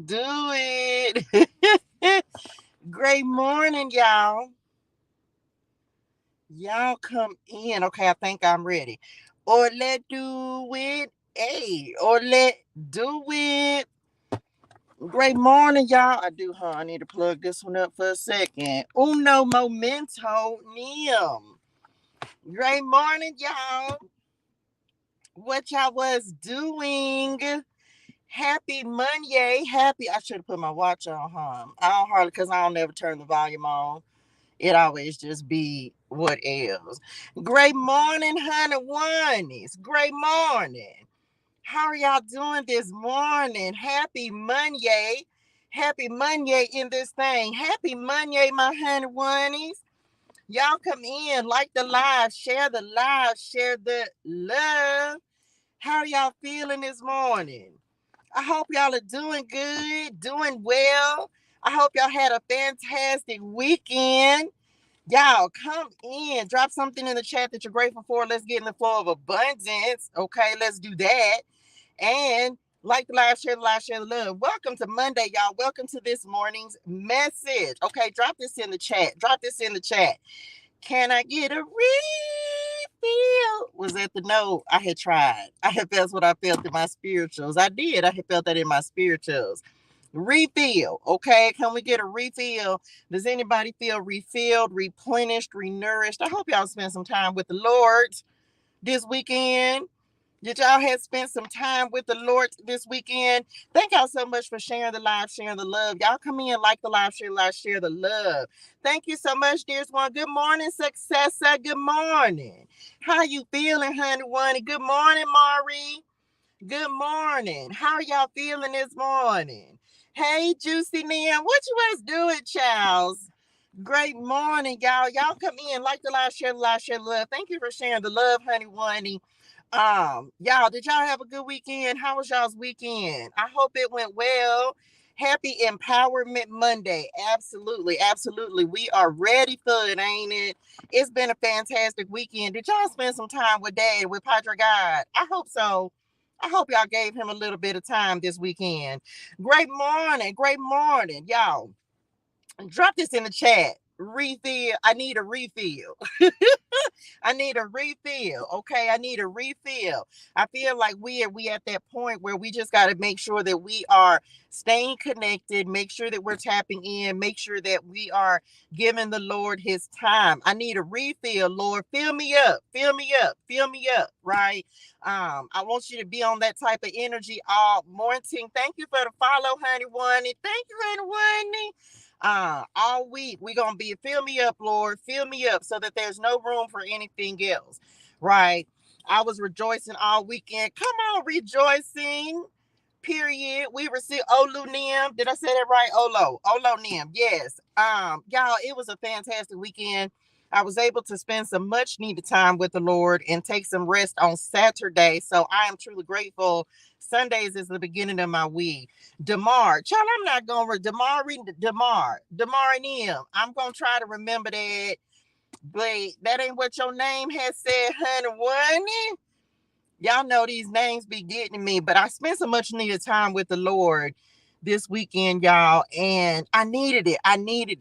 do it. Great morning, y'all. Y'all come in. Okay, I think I'm ready. Or let do it. Hey, or let do it. Great morning, y'all. I need to plug this one up for a second. Uno momento niem. Great morning, y'all. What y'all was doing? Happy Monday. I should have put my watch on, huh? I don't hardly, because I don't never turn the volume on. It always just be what else. Great morning, honey oneys. Great morning. How are y'all doing this morning? Happy Monday. Happy Monday in this thing. Happy Monday, my honey oneys. Y'all come in, like the live, share the love. How are y'all feeling this morning? I hope y'all are doing good, doing well. I hope y'all had a fantastic weekend. Y'all come in, drop something in the chat that you're grateful for. Let's get in the flow of abundance. Okay, let's do that. And like the live, share the love. Welcome to Monday, y'all. Welcome to this morning's message. Okay, drop this in the chat. Can I get a refill? Was that the no? I had tried. That's what I felt in my spirituals. I did. I had felt that in my spirituals. Refill. Okay. Can we get a refill? Does anybody feel refilled, replenished, renourished? I hope y'all spend some time with the Lord this weekend. Did y'all have spent some time with the Lord this weekend? Thank y'all so much for sharing the live, sharing the love. Y'all come in, like the live, share the love. Thank you so much, dearest one. Good morning, successor. Good morning. How you feeling, honey one? Good morning, Mari. Good morning. How are y'all feeling this morning? Hey, Juicy Nim. What you guys doing, Charles? Great morning, y'all. Y'all come in, like the live, share the love. Thank you for sharing the love, honey one. Y'all, did y'all have a good weekend? How was y'all's weekend? I hope it went well. Happy Empowerment Monday. Absolutely. We are ready for it, ain't it? It's been a fantastic weekend. Did y'all spend some time with Dad, with Padre God? I hope so. I hope y'all gave him a little bit of time this weekend. Great morning, y'all. Drop this in the chat. Refill. I need a refill. I need a refill. Okay, I need a refill. I feel like we at that point where we just got to make sure that we are staying connected, make sure that we're tapping in, make sure that we are giving the Lord his time. I need a refill, Lord. Fill me up, right? I want you to be on that type of energy all morning. Thank you for the follow, honey one. Thank you, honey one. All week we're gonna be fill me up, Lord, fill me up, so that there's no room for anything else, right? I was rejoicing all weekend. Come on, rejoicing. Period. We received Olu Nim. Did I say that right? Olo Nim. Yes. Y'all, it was a fantastic weekend. I was able to spend some much needed time with the Lord and take some rest on Saturday. So I am truly grateful. Sundays is the beginning of my week. Demar, child, I'm not gonna Demar Nim. I'm gonna try to remember that, but that ain't what your name has said, honey. One. Y'all know these names be getting me, but I spent so much needed time with the Lord this weekend, y'all, and I needed it. I needed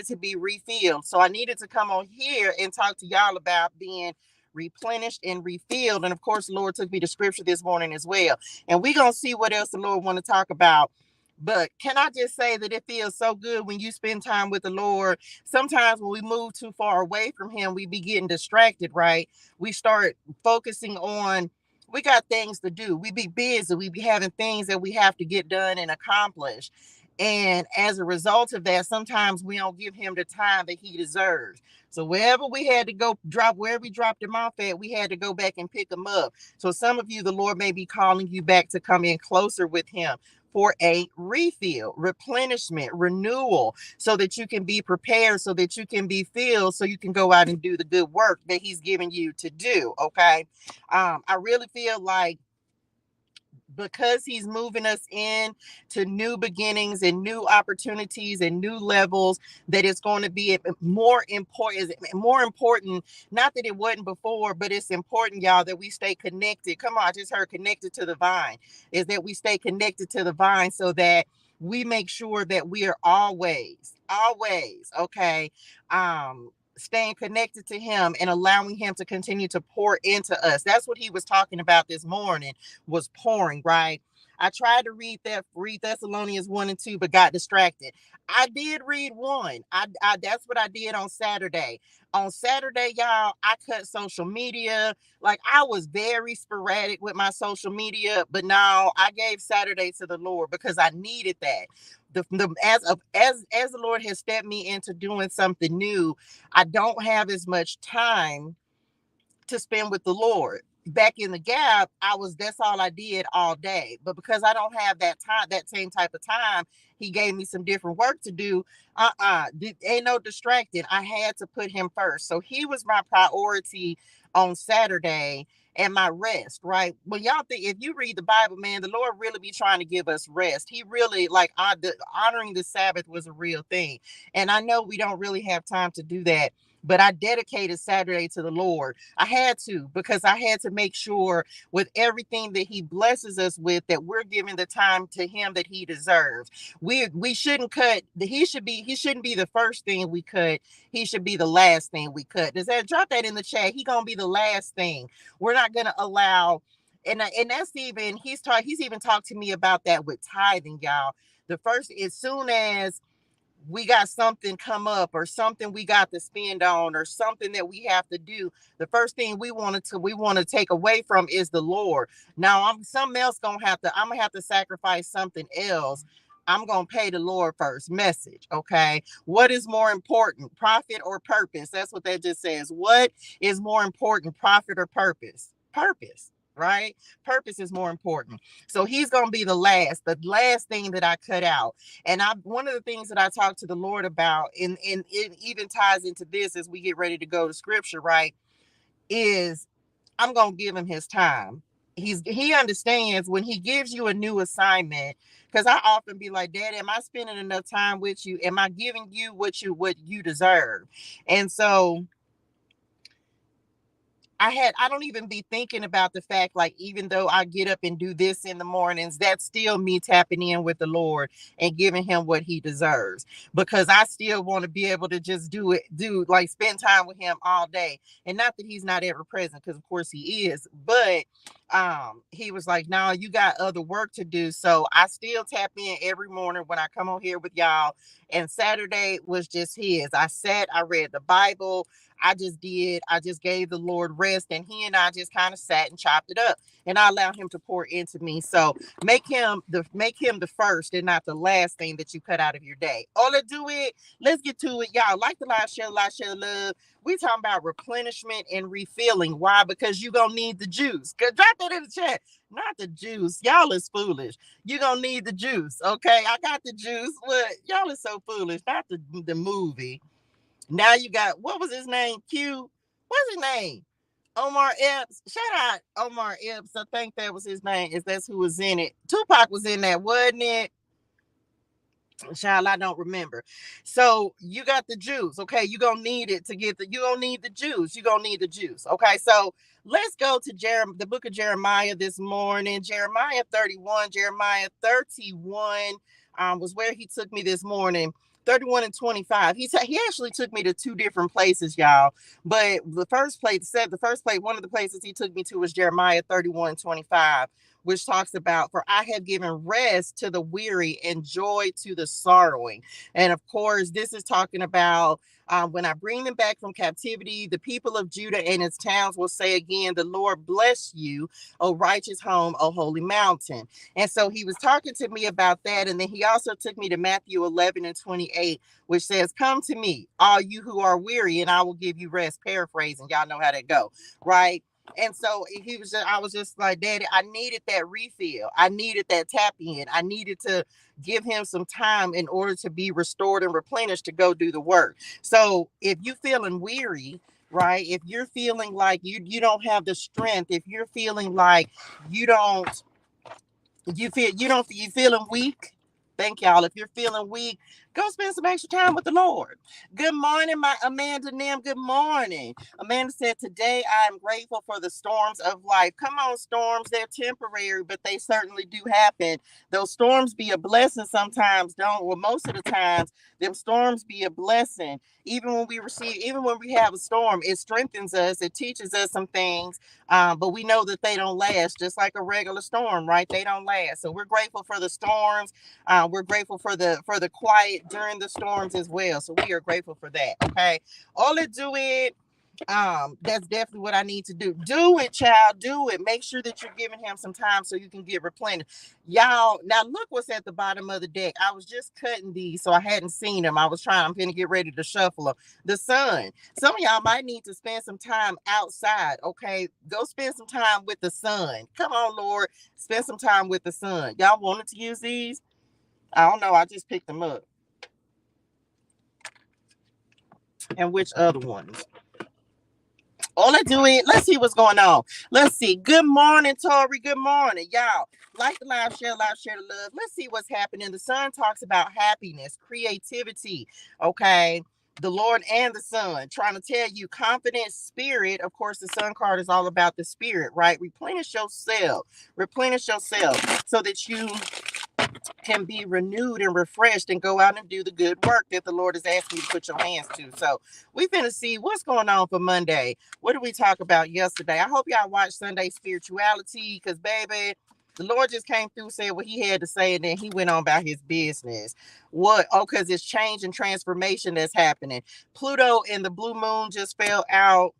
to be refilled. So I needed to come on here and talk to y'all about being replenished and refilled. And of course, the Lord took me to scripture this morning as well. And we're going to see what else the Lord want to talk about. But can I just say that it feels so good when you spend time with the Lord? Sometimes when we move too far away from him, we be getting distracted, right? We start focusing on, we got things to do. We be busy. We be having things that we have to get done and accomplish. And as a result of that, sometimes we don't give him the time that he deserves. So wherever we had to go drop, wherever we dropped him off at, we had to go back and pick him up. So some of you, the Lord may be calling you back to come in closer with him for a refill, replenishment, renewal, so that you can be prepared, so that you can be filled, so you can go out and do the good work that he's given you to do. Okay. I really feel like because he's moving us in to new beginnings and new opportunities and new levels, that it's going to be more important, not that it wasn't before, but it's important, y'all, that we stay connected. Come on, I just heard connected to the vine, is that we stay connected to the vine, so that we make sure that we are always, okay, staying connected to him and allowing him to continue to pour into us. That's what he was talking about this morning, was pouring, right? I tried to read Thessalonians 1 and 2, but got distracted. I did read one. I that's what I did on Saturday. On Saturday, y'all, I cut social media. Like, I was very sporadic with my social media, but now I gave Saturday to the Lord because I needed that. As the Lord has stepped me into doing something new, I don't have as much time to spend with the Lord. Back in the gap, that's all I did all day. But because I don't have that time, that same type of time, he gave me some different work to do. Ain't no distracting. I had to put him first. So he was my priority on Saturday, and my rest, right? When y'all think, if you read the Bible, man, the Lord really be trying to give us rest. He really, like, honoring the Sabbath was a real thing. And I know we don't really have time to do that, but I dedicated Saturday to the Lord. I had to, because I had to make sure with everything that he blesses us with, that we're giving the time to him that he deserves. We shouldn't cut. He shouldn't be the first thing we cut. He should be the last thing we cut. Does that, drop that in the chat? He gonna be the last thing. We're not gonna allow, and that's even, he's even talked to me about that with tithing, y'all. The first, as soon as we got something come up, or something we got to spend on, or something that we have to do, the first thing we want to take away from is the Lord. Now, I'm gonna have to sacrifice something else. I'm gonna pay the Lord first. Message, okay? What is more important, profit or purpose? That's what that just says. What is more important, profit or purpose? Purpose, right? Purpose is more important. So he's gonna be the last thing that I cut out. And one of the things that I talked to the Lord about, and it even ties into this as we get ready to go to scripture, right? Is, I'm gonna give him his time. He understands when he gives you a new assignment, because I often be like, Dad, am I spending enough time with you? Am I giving you what you deserve? And so I don't even be thinking about the fact, like, even though I get up and do this in the mornings, that's still me tapping in with the Lord and giving him what he deserves, because I still want to be able to just like, spend time with him all day. And not that he's not ever present, because of course he is, but he was like, no, you got other work to do. So I still tap in every morning when I come on here with y'all. And Saturday was just his. I read the Bible. I just gave the Lord rest, and he and I just kind of sat and chopped it up, and I allowed him to pour into me. So make him the first and not the last thing that you cut out of your day. Oh, let's do it. Let's get to it. Y'all, like the live, share love. We talking about replenishment and refilling. Why? Because you gonna need the juice. Drop that in the chat. Not the juice. Y'all is foolish. You gonna need the juice. Okay, I got the juice. What? Y'all is so foolish. Not the movie. Now you got, what was his name? What's his name? Omar Epps. Shout out Omar Epps. I think that was his name. That's who was in it. Tupac was in that, wasn't it? Child, I don't remember. So you got the juice. Okay, you're gonna need it to get you're gonna need the juice. You're gonna need the juice. Okay, so let's go to the book of Jeremiah this morning. Jeremiah 31. Jeremiah 31 was where he took me this morning. 31 and 25. He actually took me to two different places, y'all. But one of the places he took me to was Jeremiah 31:25, which talks about, for I have given rest to the weary and joy to the sorrowing. And of course, this is talking about when I bring them back from captivity, the people of Judah and its towns will say again, the Lord bless you, O righteous home, O holy mountain. And so he was talking to me about that. And then he also took me to Matthew 11 and 28, which says, come to me, all you who are weary, and I will give you rest. Paraphrasing, y'all know how that go, right? And so I was just like, Daddy, I needed that refill. I needed that tap in. I needed to give him some time in order to be restored and replenished to go do the work. So if you're feeling weary, right? If you're feeling like you don't have the strength, if you're feeling like you feeling weak, Thank y'all. If you're feeling weak, go spend some extra time with the Lord. Good morning, my Amanda Nim. Good morning. Amanda said, today I am grateful for the storms of life. Come on, storms. They're temporary, but they certainly do happen. Those storms be a blessing sometimes, don't? Well, most of the times, them storms be a blessing. Even when we have a storm, it strengthens us. It teaches us some things. But we know that they don't last, just like a regular storm, right? They don't last. So we're grateful for the storms. We're grateful for the quiet during the storms as well. So we are grateful for that. Okay. All it do it. That's definitely what I need to do. Do it, child. Do it. Make sure that you're giving him some time so you can get replenished. Y'all, now look what's at the bottom of the deck. I was just cutting these, so I hadn't seen them. I'm gonna get ready to shuffle them. The sun. Some of y'all might need to spend some time outside. Okay, go spend some time with the sun. Come on, Lord, spend some time with the sun. Y'all wanted to use these? I don't know. I just picked them up. And which other ones? All I do is, let's see what's going on. Let's see. Good morning, Tori. Good morning, y'all. Like the live, share the love. Let's see what's happening. The sun talks about happiness, creativity. Okay. The Lord and the sun trying to tell you confidence, spirit. Of course, the sun card is all about the spirit, right? Replenish yourself so that you can be renewed and refreshed and go out and do the good work that the Lord has asked you to put your hands to. So we're going to see what's going on for Monday. What did we talk about yesterday? I hope y'all watched Sunday Spirituality, because baby, the Lord just came through, said what he had to say, and then he went on about his business. What? Oh, because it's change and transformation that's happening. Pluto and the blue moon just fell out.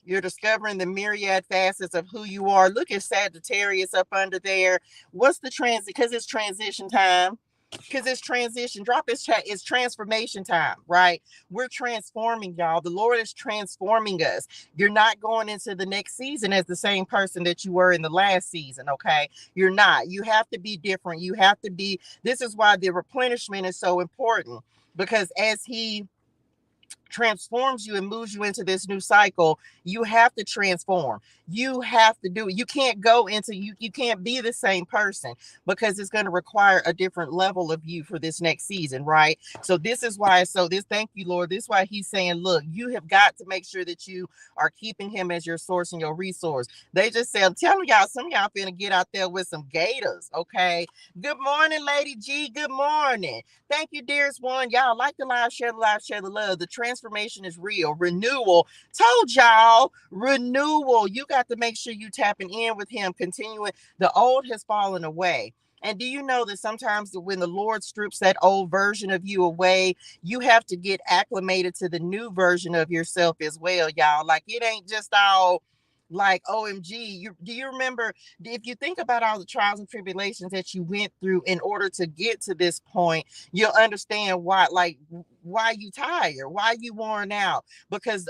You're discovering the myriad facets of who you are. Look at Sagittarius up under there. What's the transit? Because it's transition time. Because it's transition. Drop this chat. It's transformation time, right? We're transforming, y'all. The Lord is transforming us. You're not going into the next season as the same person that you were in the last season, okay? You're not. You have to be different. You have to be. This is why the replenishment is so important. Because as he transforms you and moves you into this new cycle, you have to transform. You have to do it. You can't go into you can't be the same person, because it's going to require a different level of you for this next season, right? So this is why, thank you, Lord. This is why he's saying, look, you have got to make sure that you are keeping him as your source and your resource. They just said, I'm telling y'all, some of y'all finna get out there with some gators, okay? Good morning, Lady G. Good morning. Thank you, dearest one. Y'all like the live, share the love. The transformation is real. Renewal. Told y'all, renewal. You got to make sure you tapping in with him, continuing. The old has fallen away. And do you know that sometimes when the Lord strips that old version of you away, you have to get acclimated to the new version of yourself as well, y'all. Like, it ain't just all like OMG. Do you remember, if you think about all the trials and tribulations that you went through in order to get to this point, you'll understand why you tired, why you worn out, because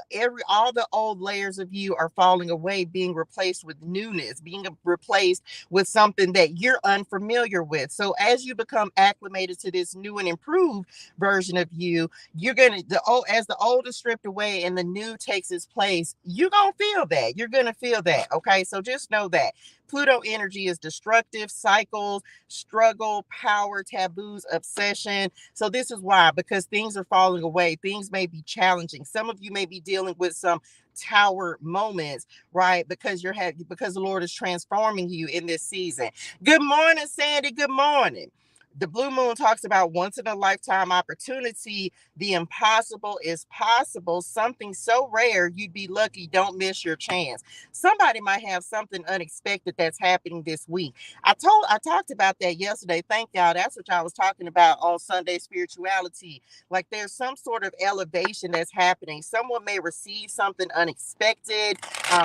all the old layers of you are falling away, being replaced with newness, being replaced with something that you're unfamiliar with. So as you become acclimated to this new and improved version of you, as the old is stripped away and the new takes its place, you're gonna feel that. You're gonna feel that. Okay, so just know that Pluto energy is destructive, cycles, struggle, power, taboos, obsession. So this is why, because things are falling away. Things may be challenging. Some of you may be dealing with some tower moments, right? Because the Lord is transforming you in this season. Good morning, Sandy. Good morning. The blue moon talks about once in a lifetime opportunity. The impossible is possible. Something so rare, you'd be lucky. Don't miss your chance. Somebody might have something unexpected that's happening this week. I talked about that yesterday. Thank y'all. That's what y'all was talking about on Sunday Spirituality. Like, there's some sort of elevation that's happening. Someone may receive something unexpected.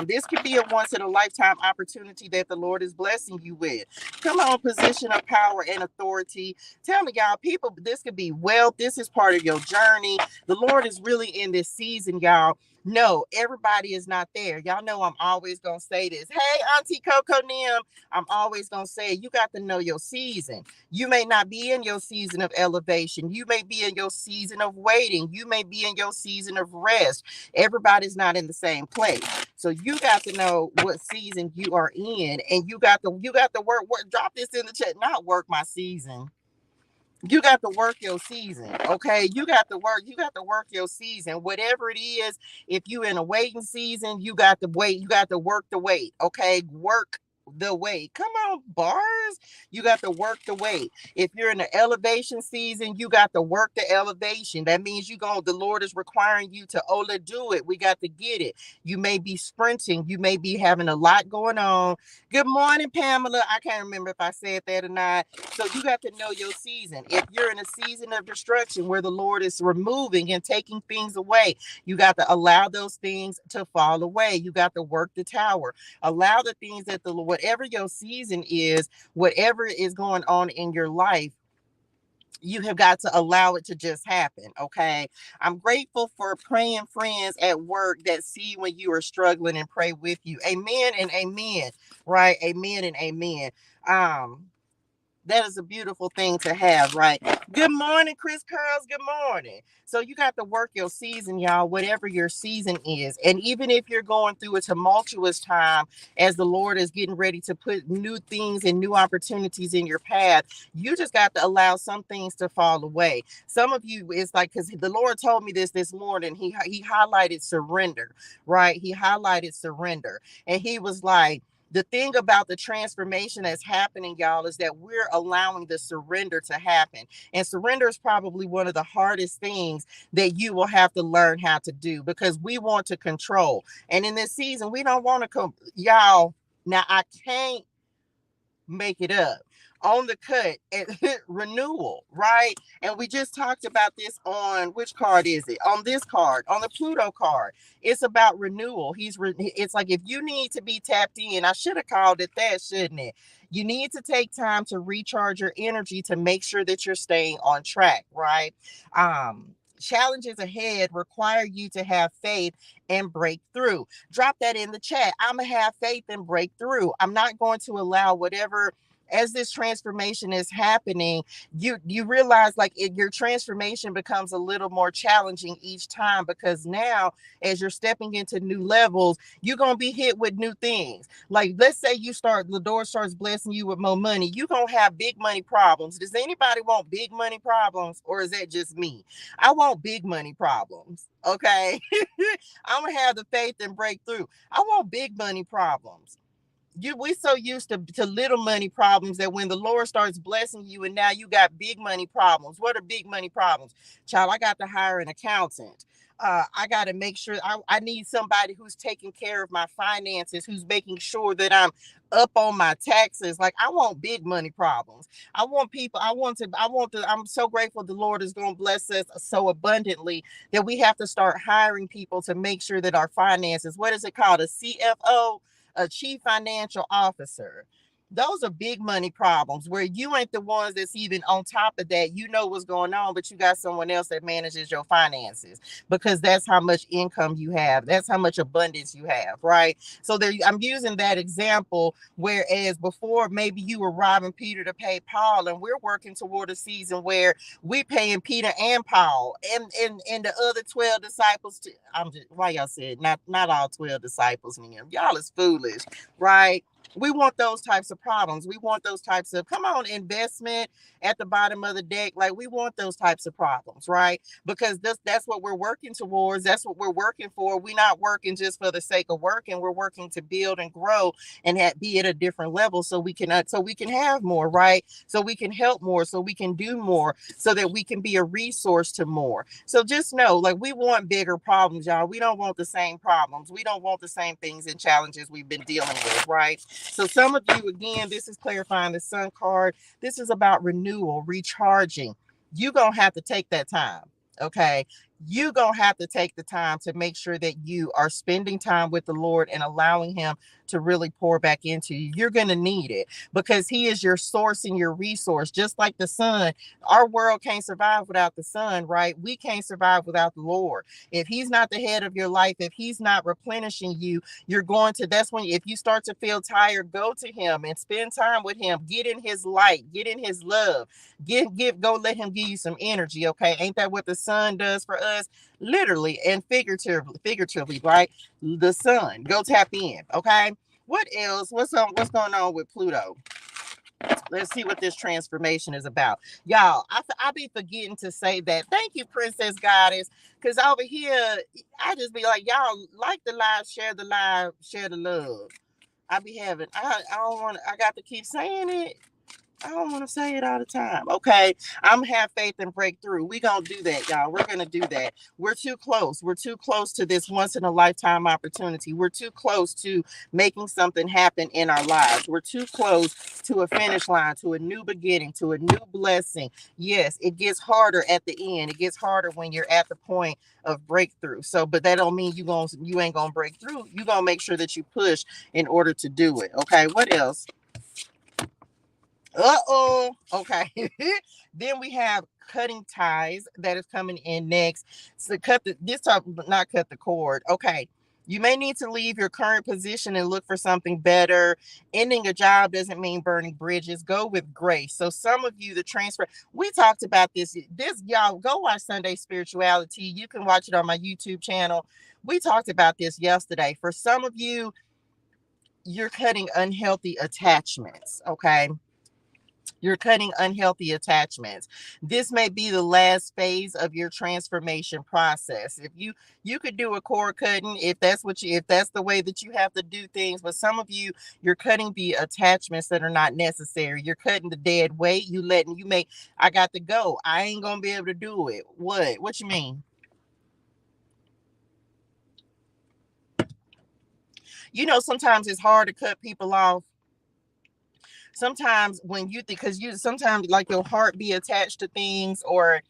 This could be a once in a lifetime opportunity that the Lord is blessing you with. Come on, position of power and authority. Tell me, y'all, people, this could be wealth. This is part of your journey. The Lord is really in this season, y'all. No, everybody is not there. Y'all know I'm always going to say this. Hey, Auntie Coco Nim, I'm always going to say, you got to know your season. You may not be in your season of elevation. You may be in your season of waiting. You may be in your season of rest. Everybody's not in the same place. So you got to know what season you are in, and you got to work. Drop this in the chat. Not work my season. You got to work your season. Okay, you got to work your season, whatever it is. If you in a waiting season, you got to wait, you got to work the wait. Okay, work the wait. Come on, bars. You got to work the wait. If you're in the elevation season, you got to work the elevation. That means the Lord is requiring you to do it. We got to get it. You may be sprinting, you may be having a lot going on. Good morning, Pamela. I can't remember if I said that or not. So you got to know your season. If you're in a season of destruction where the Lord is removing and taking things away, you got to allow those things to fall away. You got to work the tower. Allow the things that whatever your season is, whatever is going on in your life, you have got to allow it to just happen. Okay. I'm grateful for praying friends at work that see when you are struggling and pray with you. Amen and amen. Right. Amen and amen. Um, that is a beautiful thing to have, right? Good morning, Chris Curls. Good morning. So you got to work your season, y'all, whatever your season is. And even if you're going through a tumultuous time as the Lord is getting ready to put new things and new opportunities in your path, you just got to allow some things to fall away. Some of you, it's like, because the Lord told me this morning, he highlighted surrender, right? He highlighted surrender. And he was like, the thing about the transformation that's happening, y'all, is that we're allowing the surrender to happen. And surrender is probably one of the hardest things that you will have to learn how to do, because we want to control. And in this season, we don't want to y'all. Now, I can't make it up on the cut at renewal, right? And we just talked about this on which card is it? On this card, on the Pluto card. It's about renewal. It's like, if you need to be tapped in, I should have called it that, shouldn't it? You need to take time to recharge your energy to make sure that you're staying on track, right? Challenges ahead require you to have faith and break through. Drop that in the chat. I'm gonna have faith and break through. I'm not going to allow whatever, as this transformation is happening, you realize, like, your transformation becomes a little more challenging each time, because now, as you're stepping into new levels, you're gonna be hit with new things. Like, let's say the Lord starts blessing you with more money, you're gonna have big money problems. Does anybody want big money problems, or is that just me? I want big money problems. Okay. I'm gonna have the faith and break through. I want big money problems. We so used to little money problems that when the Lord starts blessing you and now you got big money problems. What are big money problems? Child, I got to hire an accountant. I got to make sure I need somebody who's taking care of my finances, who's making sure that I'm up on my taxes. Like, I want big money problems. I want people, I'm so grateful the Lord is going to bless us so abundantly that we have to start hiring people to make sure that our finances, what is it called? A CFO? A chief financial officer. Those are big money problems where you ain't the ones that's even on top of that. You know what's going on, but you got someone else that manages your finances, because that's how much income you have. That's how much abundance you have, right? So there, I'm using that example. Whereas before, maybe you were robbing Peter to pay Paul, and we're working toward a season where we paying Peter and Paul and the other 12 disciples. I'm just, why y'all said not all 12 disciples in him. Y'all is foolish, right? We want those types of problems. We want those types of, come on, investment at the bottom of the deck. Like, we want those types of problems, right? Because that's what we're working towards. That's what we're working for. We're not working just for the sake of working. We're working to build and grow and be at a different level, so we can have more, right? So we can help more, so we can do more, so that we can be a resource to more. So just know, like, we want bigger problems, y'all. We don't want the same problems. We don't want the same things and challenges we've been dealing with, right? So some of you, again, this is clarifying the Sun card. This is about renewal, recharging. You're going to have to take that time. Okay. You're going to have to take the time to make sure that you are spending time with the Lord and allowing him to really pour back into you. You're going to need it, because he is your source and your resource. Just like the sun, our world can't survive without the sun, right? We can't survive without the Lord. If he's not the head of your life, if he's not replenishing you, that's when, if you start to feel tired, go to him and spend time with him. Get in his light, get in his love, go let him give you some energy. Okay. Ain't that what the sun does for us? Literally and figuratively, right? The sun. Go tap in. Okay. What else? What's going on with Pluto? Let's see what this transformation is about. Y'all, I be forgetting to say that. Thank you, Princess Goddess. Because over here, I just be like, y'all like the live, share the love. I be having, I don't want to, I got to keep saying it. I don't want to say it all the time. Okay, I'm have faith and breakthrough. We gonna do that, y'all. We're gonna do that. We're too close. We're too close to this once in a lifetime opportunity. We're too close to making something happen in our lives. We're too close to a finish line, to a new beginning, to a new blessing. Yes, it gets harder at the end. It gets harder when you're at the point of breakthrough. So, but that don't mean you ain't gonna break through. You gonna make sure that you push in order to do it. Okay, what else? Okay. Then we have cutting ties that is coming in next. So not cut the cord. Okay. You may need to leave your current position and look for something better. Ending a job doesn't mean burning bridges. Go with grace. So some of you, the transfer, we talked about this. Y'all go watch Sunday Spirituality. You can watch it on my YouTube channel. We talked about this yesterday. For some of you, you're cutting unhealthy attachments. Okay. You're cutting unhealthy attachments. This may be the last phase of your transformation process. If you could do a cord cutting if that's the way that you have to do things, but some of you're cutting the attachments that are not necessary. You're cutting the dead weight. I got to go. I ain't gonna be able to do it. What you mean? Sometimes it's hard to cut people off. Sometimes when you think, because sometimes like your heart be attached to things, or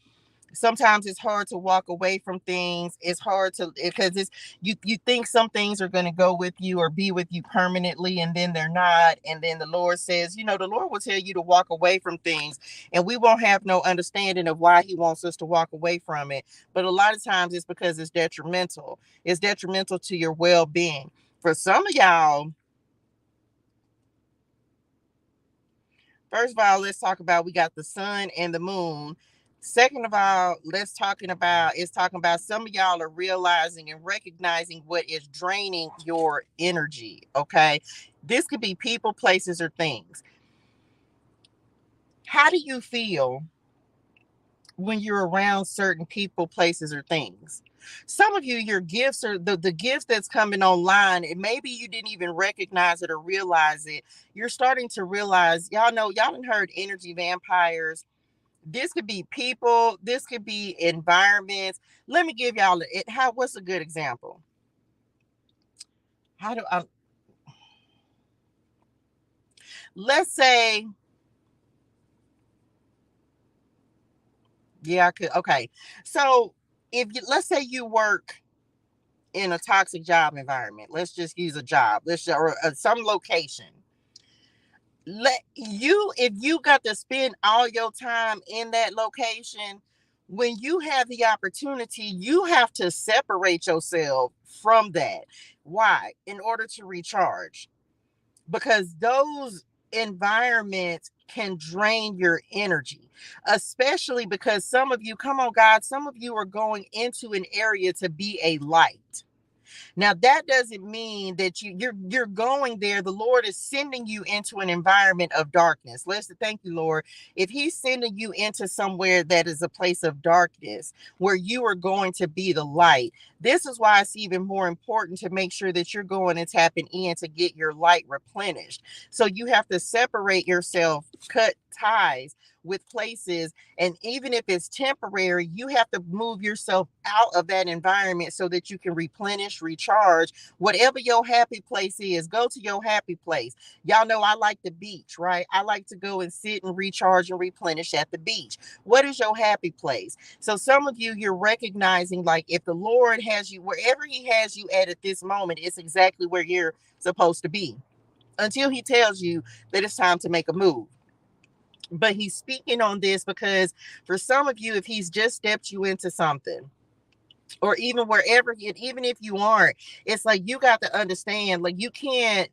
sometimes it's hard to walk away from things. It's hard to, because you think some things are going to go with you or be with you permanently, and then they're not. And then the Lord says, the Lord will tell you to walk away from things, and we won't have no understanding of why he wants us to walk away from it. But a lot of times it's because it's detrimental. It's detrimental to your well-being. For some of y'all, first of all, let's talk about, we got the sun and the moon. Second of all, talking about some of y'all are realizing and recognizing what is draining your energy. Okay. This could be people, places, or things. How do you feel when you're around certain people, places, or things? Some of you, your gifts are the gifts that's coming online, and maybe you didn't even recognize it or realize it. You're starting to realize, y'all done heard energy vampires. This could be people, this could be environments. Let me give y'all what's a good example? How do I let's say, yeah, I could. Okay. So let's say you work in a toxic job environment. Let's just use a job. Or some location. If you got to spend all your time in that location, when you have the opportunity, you have to separate yourself from that. Why? In order to recharge, because those environments can drain your energy, especially because some of you, come on God, some of you are going into an area to be a light. Now, that doesn't mean that you're going there. The Lord is sending you into an environment of darkness. Let's thank you, Lord. If he's sending you into somewhere that is a place of darkness where you are going to be the light, this is why it's even more important to make sure that you're going and tapping in to get your light replenished. So you have to separate yourself, cut ties with places, and even if it's temporary, you have to move yourself out of that environment so that you can replenish, recharge. Whatever your happy place is, go to your happy place. Y'all know I like the beach, right? I like to go and sit and recharge and replenish at the beach. What is your happy place? So some of you, you're recognizing, like, if the Lord has you wherever he has you at this moment, it's exactly where you're supposed to be until he tells you that it's time to make a move. But he's speaking on this because for some of you, if he's just stepped you into something, or even wherever, even if you aren't, it's like you got to understand, like, you can't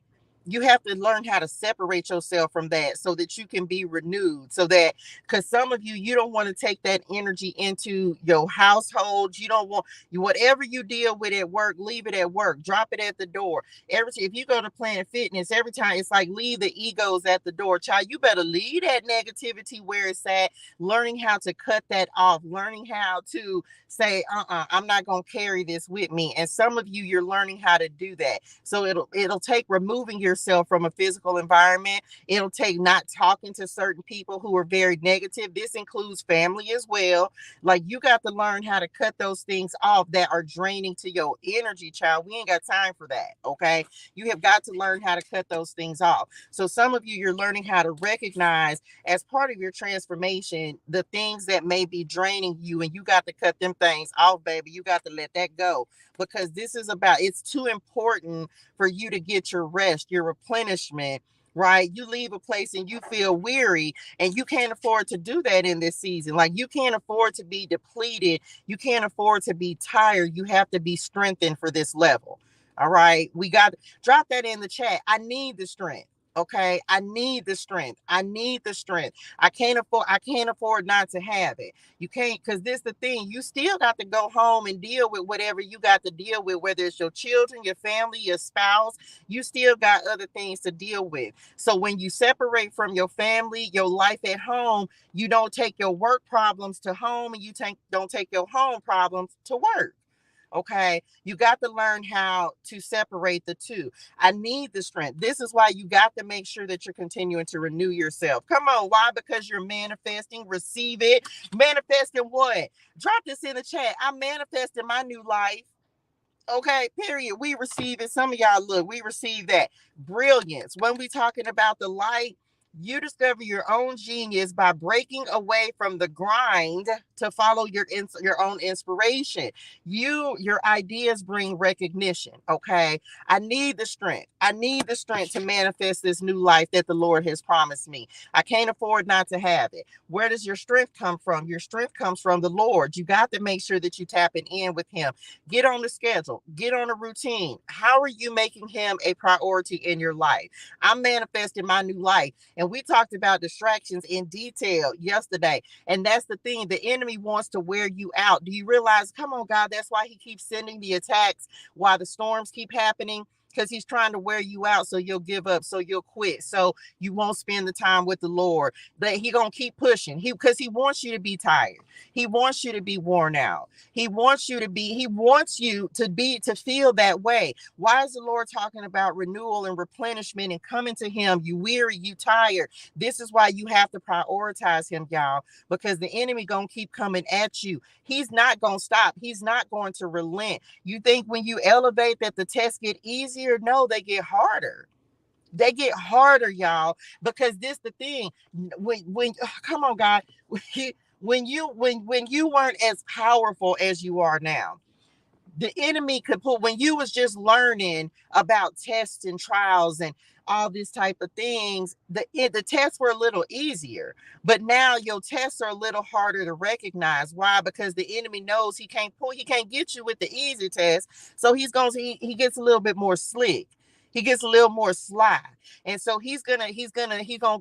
You have to learn how to separate yourself from that so that you can be renewed. So that, because some of you, you don't want to take that energy into your household. You don't want you, whatever you deal with at work, leave it at work, drop it at the door. If you go to Planet Fitness, every time it's like leave the egos at the door. Child, you better leave that negativity where it's at. Learning how to cut that off, learning how to say, I'm not gonna carry this with me. And some of you, you're learning how to do that. So it'll take removing yourself from a physical environment. It'll take not talking to certain people who are very negative. This includes family as well. Like, you got to learn how to cut those things off that are draining to your energy, child. We ain't got time for that. Okay. You have got to learn how to cut those things off. So some of you, you're learning how to recognize as part of your transformation the things that may be draining you, and you got to cut them things off, baby. You got to let that go, because this is about, it's too important for you to get your rest, your replenishment, right? You leave a place and you feel weary, and you can't afford to do that in this season. Like, you can't afford to be depleted. You can't afford to be tired. You have to be strengthened for this level. All right. We got, drop that in the chat. I need the strength. Okay. I need the strength. I need the strength. I can't afford not to have it. You can't, because this the thing. You still got to go home and deal with whatever you got to deal with, whether it's your children, your family, your spouse. You still got other things to deal with. So when you separate from your family, your life at home, you don't take your work problems to home, and don't take your home problems to work. Okay. You got to learn how to separate the two. I need the strength. This is why you got to make sure that you're continuing to renew yourself. Come on. Why? Because you're manifesting. Receive it. Manifesting what? Drop this in the chat. I'm manifesting my new life. Okay, period. We receive it. Some of y'all, look, we receive that brilliance. When we talking about the light, you discover your own genius by breaking away from the grind to follow your own inspiration. Your ideas bring recognition. Okay, I need the strength. I need the strength to manifest this new life that the Lord has promised me. I can't afford not to have it. Where does your strength come from? Your strength comes from the Lord. You got to make sure that you tapping in with Him. Get on the schedule, get on a routine. How are you making Him a priority in your life? I'm manifesting my new life. And we talked about distractions in detail yesterday. And that's the thing. The enemy wants to wear you out. Do you realize? Come on, God. That's why he keeps sending the attacks while the storms keep happening. Because he's trying to wear you out so you'll give up, so you'll quit, so you won't spend the time with the Lord. But he gonna keep pushing. Because he wants you to be tired. He wants you to be worn out. He wants you to feel that way. Why is the Lord talking about renewal and replenishment and coming to Him? You weary, you tired. This is why you have to prioritize Him, y'all, because the enemy gonna keep coming at you. He's not gonna stop. He's not going to relent. You think when you elevate that the tests get easier? No, they get harder. They get harder, y'all, because this the thing. When come on, God, when you weren't as powerful as you are now, the enemy could put, when you was just learning about tests and trials and all this type of things, the tests were a little easier, but now your tests are a little harder to recognize. Why? Because the enemy knows he can't get you with the easy test, so he gets a little bit more slick. He gets a little more sly. And so he's gonna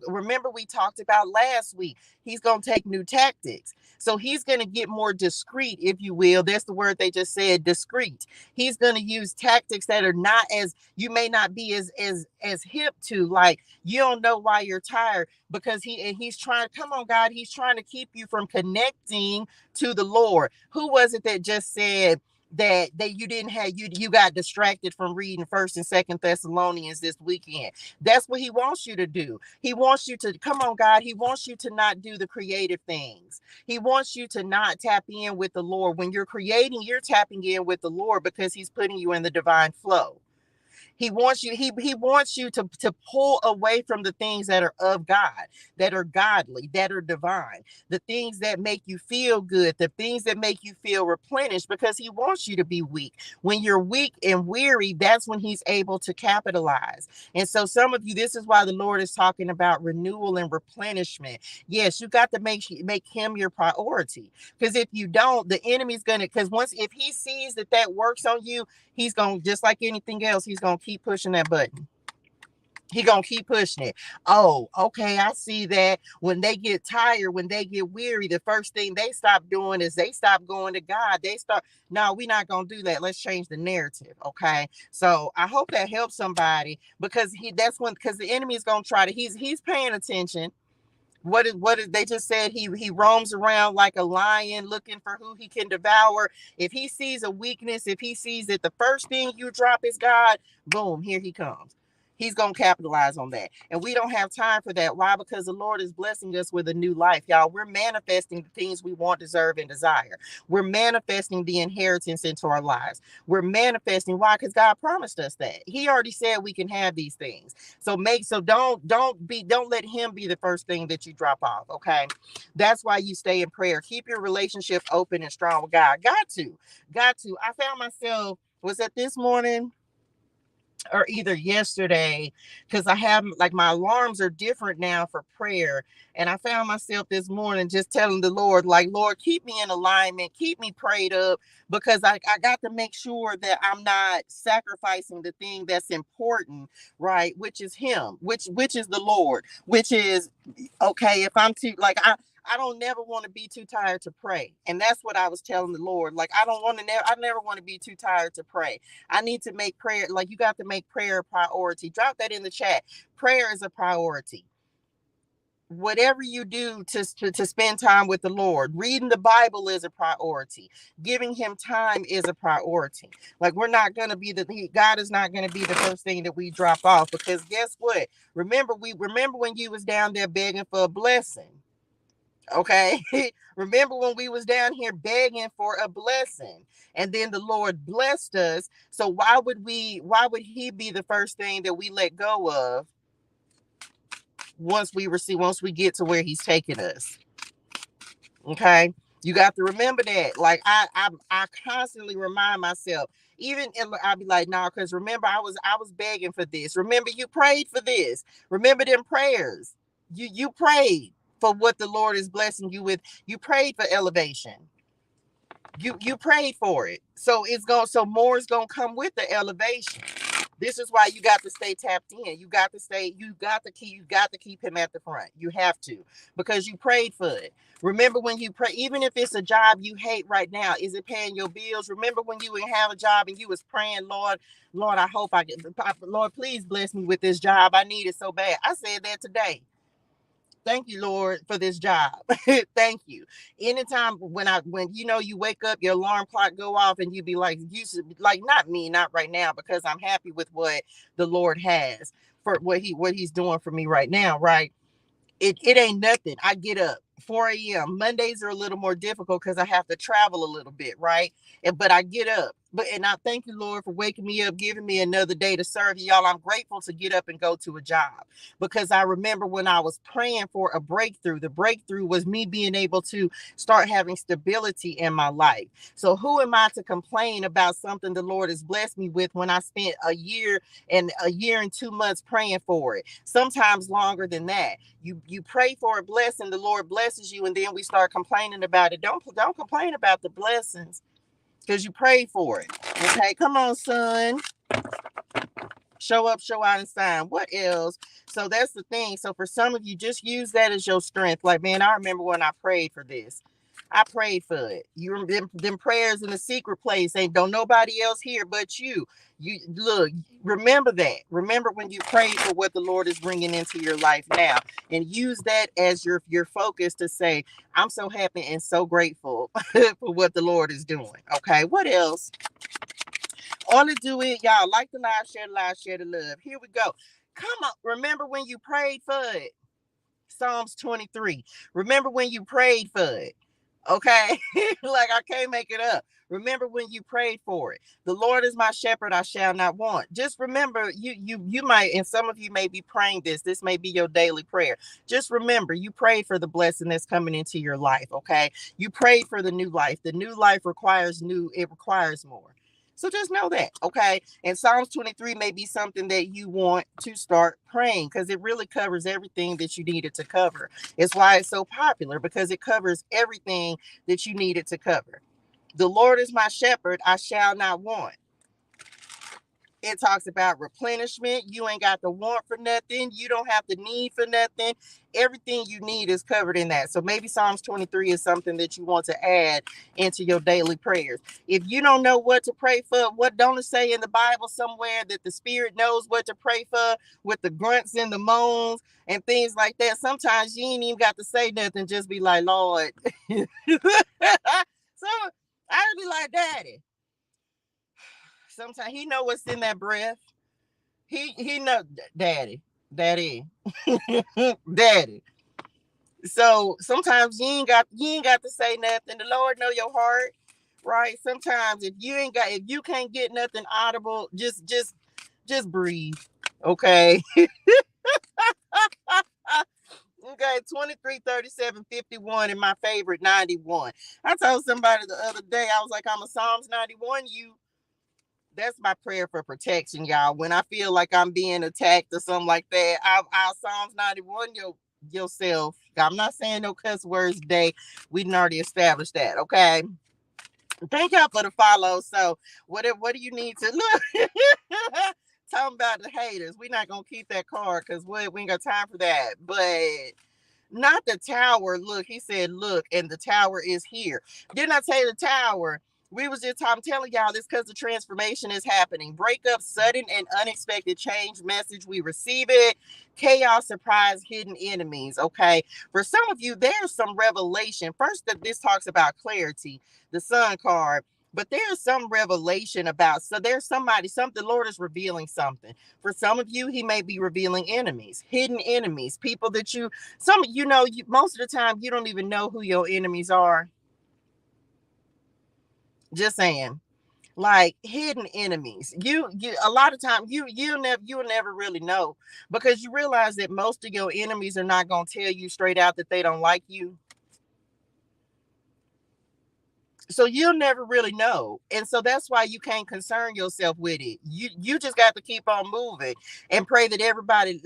remember, we talked about last week, he's gonna take new tactics. So he's going to get more discreet, if you will. That's the word they just said, discreet. He's going to use tactics that are not as, you may not be as hip to, like, you don't know why you're tired, because he's trying, come on, God, he's trying to keep you from connecting to the Lord. Who was it that just said that you didn't have, you got distracted from reading First and Second Thessalonians this weekend? That's what he wants you to do. He wants you to, come on, God, he wants you to not do the creative things. He wants you to not tap in with the Lord. When you're creating, you're tapping in with the Lord because he's putting you in the divine flow. He wants you to pull away from the things that are of God, that are godly, that are divine, the things that make you feel good, the things that make you feel replenished, because he wants you to be weak. When you're weak and weary, that's when he's able to capitalize. And so some of you, this is why the Lord is talking about renewal and replenishment. Yes, you got to make him your priority, because if you don't, the enemy's going to, because if he sees that works on you, he's going to, just like anything else, he's going to keep pushing that button. He gonna keep pushing it. Oh, okay, I see that. When they get tired, when they get weary, the first thing they stop doing is they stop going to God. They start, no, we're not gonna do that. Let's change the narrative. Okay. So I hope that helps somebody, because that's when, because the enemy is gonna try to, he's paying attention. What is they just said, he roams around like a lion looking for who he can devour. If he sees a weakness, if he sees that the first thing you drop is God, boom, here he comes. He's going to capitalize on that. And we don't have time for that. Why? Because the Lord is blessing us with a new life, y'all. We're manifesting the things we want, deserve, and desire. We're manifesting the inheritance into our lives. We're manifesting. Why? Because God promised us that. He already said we can have these things. So don't let him be the first thing that you drop off. Okay. That's why you stay in prayer. Keep your relationship open and strong with God. Got to. I found myself, was that this morning or either yesterday, because I have, like, my alarms are different now for prayer. And I found myself this morning just telling the Lord, like, Lord, keep me in alignment, keep me prayed up, because I got to make sure that I'm not sacrificing the thing that's important, right? Which is him, which is the Lord, which is okay. If I'm too, like, I don't never want to be too tired to pray. And that's what I was telling the Lord. Like, I never want to be too tired to pray. I need to make prayer, like, you got to make prayer a priority. Drop that in the chat. Prayer is a priority. Whatever you do to spend time with the Lord, reading the Bible is a priority. Giving him time is a priority. Like, we're not going to be God is not going to be the first thing that we drop off, because guess what? Remember when you was down there begging for a blessing. Okay. Remember when we was down here begging for a blessing, and then the Lord blessed us. So why would he be the first thing that we let go of once we get to where he's taking us? Okay. You got to remember that. Like, I constantly remind myself, even I'll be like, no, because remember, I was begging for this. Remember, you prayed for this. Remember them prayers. You prayed for what the Lord is blessing you with. You prayed for elevation. You prayed for it. So more is gonna come with the elevation. This is why you got to stay tapped in. You got to keep him at the front. You have to, because you prayed for it. Remember when you pray, even if it's a job you hate right now, is it paying your bills? Remember when you would have a job and you was praying, Lord, I hope I get, Lord, please bless me with this job. I need it so bad. I said that today. Thank you, Lord, for this job. Thank you. Anytime when you wake up, your alarm clock go off, and you be like, you should, like, not me, not right now, because I'm happy with what the Lord has for what he's doing for me right now, right? It ain't nothing. I get up 4 a.m. Mondays are a little more difficult because I have to travel a little bit, right? But I get up. And I thank you, Lord, for waking me up, giving me another day to serve you, y'all. I'm grateful to get up and go to a job, because I remember when I was praying for a breakthrough. The breakthrough was me being able to start having stability in my life. So who am I to complain about something the Lord has blessed me with when I spent a year and 2 months praying for it? Sometimes longer than that. You pray for a blessing, the Lord blesses you, and then we start complaining about it. Don't complain about the blessings, because you prayed for it. Okay, come on, son. Show up, show out, and sign. What else? So that's the thing. So for some of you, just use that as your strength. Like, man, I remember when I prayed for this. I prayed for it. You them prayers in the secret place. Ain't don't nobody else here but you. You look, remember that. Remember when you prayed for what the Lord is bringing into your life now, and use that as your focus to say, I'm so happy and so grateful for what the Lord is doing. Okay, what else? All to do it, y'all. Like the live, share the love. Here we go. Come on. Remember when you prayed for it? Psalms 23. Remember when you prayed for it? Okay. Like, I can't make it up. Remember when you prayed for it. The Lord is my shepherd, I shall not want. Just remember, you might, and some of you may be praying this. This may be your daily prayer. Just remember, you prayed for the blessing that's coming into your life. Okay. You prayed for the new life. The new life requires more. So just know that, okay? And Psalms 23 may be something that you want to start praying, because it really covers everything that you needed to cover. It's why it's so popular, because it covers everything that you needed to cover. The Lord is my shepherd, I shall not want. It talks about replenishment. You ain't got to want for nothing. You don't have to need for nothing. Everything you need is covered in that. So maybe Psalms 23 is something that you want to add into your daily prayers. If you don't know what to pray for, what don't it say in the Bible somewhere that the Spirit knows what to pray for with the grunts and the moans and things like that? Sometimes you ain't even got to say nothing. Just be like, Lord. So I would be like, Daddy. Sometimes he know what's in that breath. He know, daddy, daddy. So sometimes you ain't got to say nothing. The Lord know your heart, right? Sometimes if you can't get nothing audible, just breathe. Okay. Okay, 23, 37, 51, and my favorite 91. I told somebody the other day, I was like, I'm a Psalms 91 you. That's my prayer for protection, y'all. When I feel like I'm being attacked or something like that, I'll Psalms 91 yourself. I'm not saying no cuss words today. We done already established that, okay? Thank y'all for the follow. So what do you need to look? Talking about the haters. We're not gonna keep that card because we ain't got time for that. But not the tower. Look, he said, look, and the tower is here. Didn't I tell you the tower? We was just I'm telling y'all this because the transformation is happening. Breakup, sudden and unexpected change message. We receive it. Chaos, surprise, hidden enemies. Okay. For some of you, there's some revelation. First, that this talks about clarity, the sun card. But there's some revelation about, so there's the Lord is revealing something. For some of you, he may be revealing enemies, hidden enemies, people that most of the time you don't even know who your enemies are. Just saying, like hidden enemies. You a lot of times you'll never really know because you realize that most of your enemies are not gonna tell you straight out that they don't like you. So you'll never really know. And so that's why you can't concern yourself with it. You just got to keep on moving and pray that everybody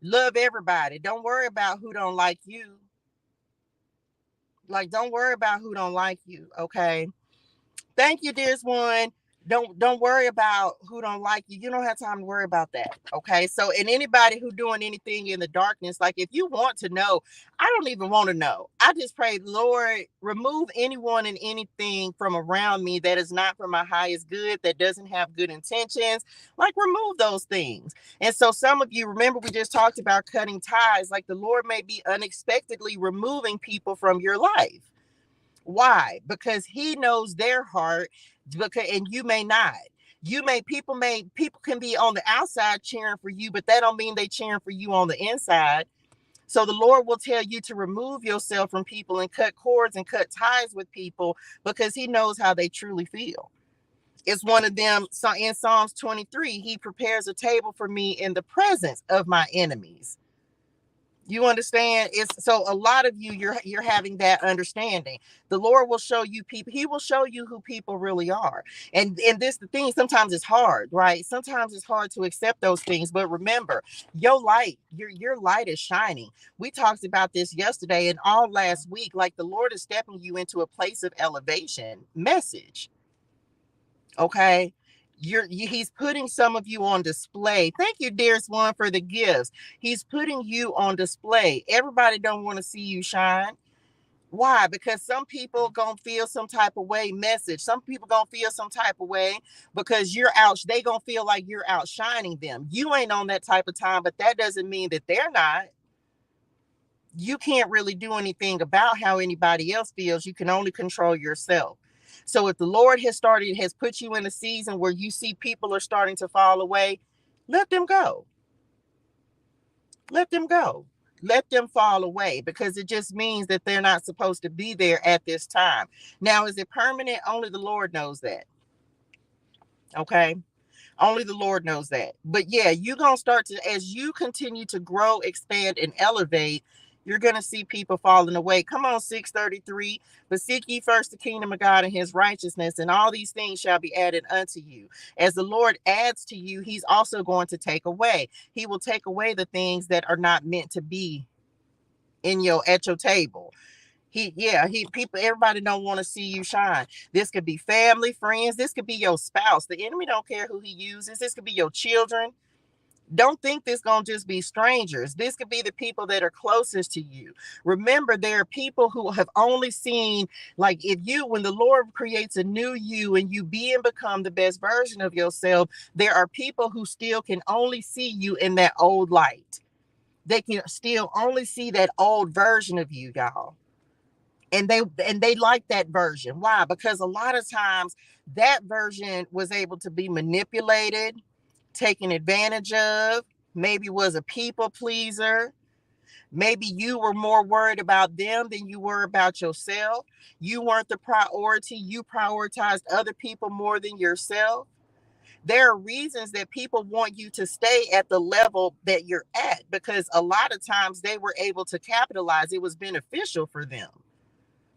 love everybody. Don't worry about who don't like you. Like, don't worry about who don't like you. Okay. Thank you, dearest one. Don't worry about who don't like you. You don't have time to worry about that. Okay. So, and anybody who doing anything in the darkness, like if you want to know, I don't even want to know. I just pray, Lord, remove anyone and anything from around me that is not for my highest good, that doesn't have good intentions. Like, remove those things. And so, some of you remember we just talked about cutting ties. Like the Lord may be unexpectedly removing people from your life. Why? Because he knows their heart, and you may not. People can be on the outside cheering for you, but that don't mean they cheering for you on the inside. So the Lord will tell you to remove yourself from people and cut cords and cut ties with people because he knows how they truly feel. It's one of them. So in Psalms 23, he prepares a table for me in the presence of my enemies. You understand? It's so a lot of you, you're having that understanding. The Lord will show you people. He will show you who people really are. And this the thing. Sometimes it's hard, right? Sometimes it's hard to accept those things. But remember, your light is shining. We talked about this yesterday and all last week. Like the Lord is stepping you into a place of elevation. Message. Okay. He's putting some of you on display. Thank you, dearest one, for the gifts. He's putting you on display. Everybody don't want to see you shine. Why? Because some people gonna feel some type of way. Message. Some people gonna feel some type of way because you're out. They gonna feel like you're outshining them. You ain't on that type of time, but that doesn't mean that they're not. You can't really do anything about how anybody else feels. You can only control yourself. So if the Lord has put you in a season where you see people are starting to fall away, let them go. Let them go. Let them fall away because it just means that they're not supposed to be there at this time. Now, is it permanent? Only the Lord knows that. Okay. Only the Lord knows that. But yeah, you're going to start to, as you continue to grow, expand, and elevate, you're going to see people falling away. Come on, 633. But seek ye first the kingdom of God and his righteousness, and all these things shall be added unto you. As the Lord adds to you, he's also going to take away. He will take away the things that are not meant to be at your table. People, everybody don't want to see you shine. This could be family, friends. This could be your spouse. The enemy don't care who he uses. This could be your children. Don't think this gonna just be strangers. This could be the people that are closest to you. Remember, there are people who have only seen, like, when the Lord creates a new you and you be and become the best version of yourself, there are people who still can only see you in that old light. They can still only see that old version of you, y'all. And they like that version. Why? Because a lot of times that version was able to be manipulated, taken advantage of, maybe was a people pleaser. Maybe you were more worried about them than you were about yourself. You weren't the priority. You prioritized other people more than yourself. There are reasons that people want you to stay at the level that you're at, because a lot of times they were able to capitalize. It was beneficial for them,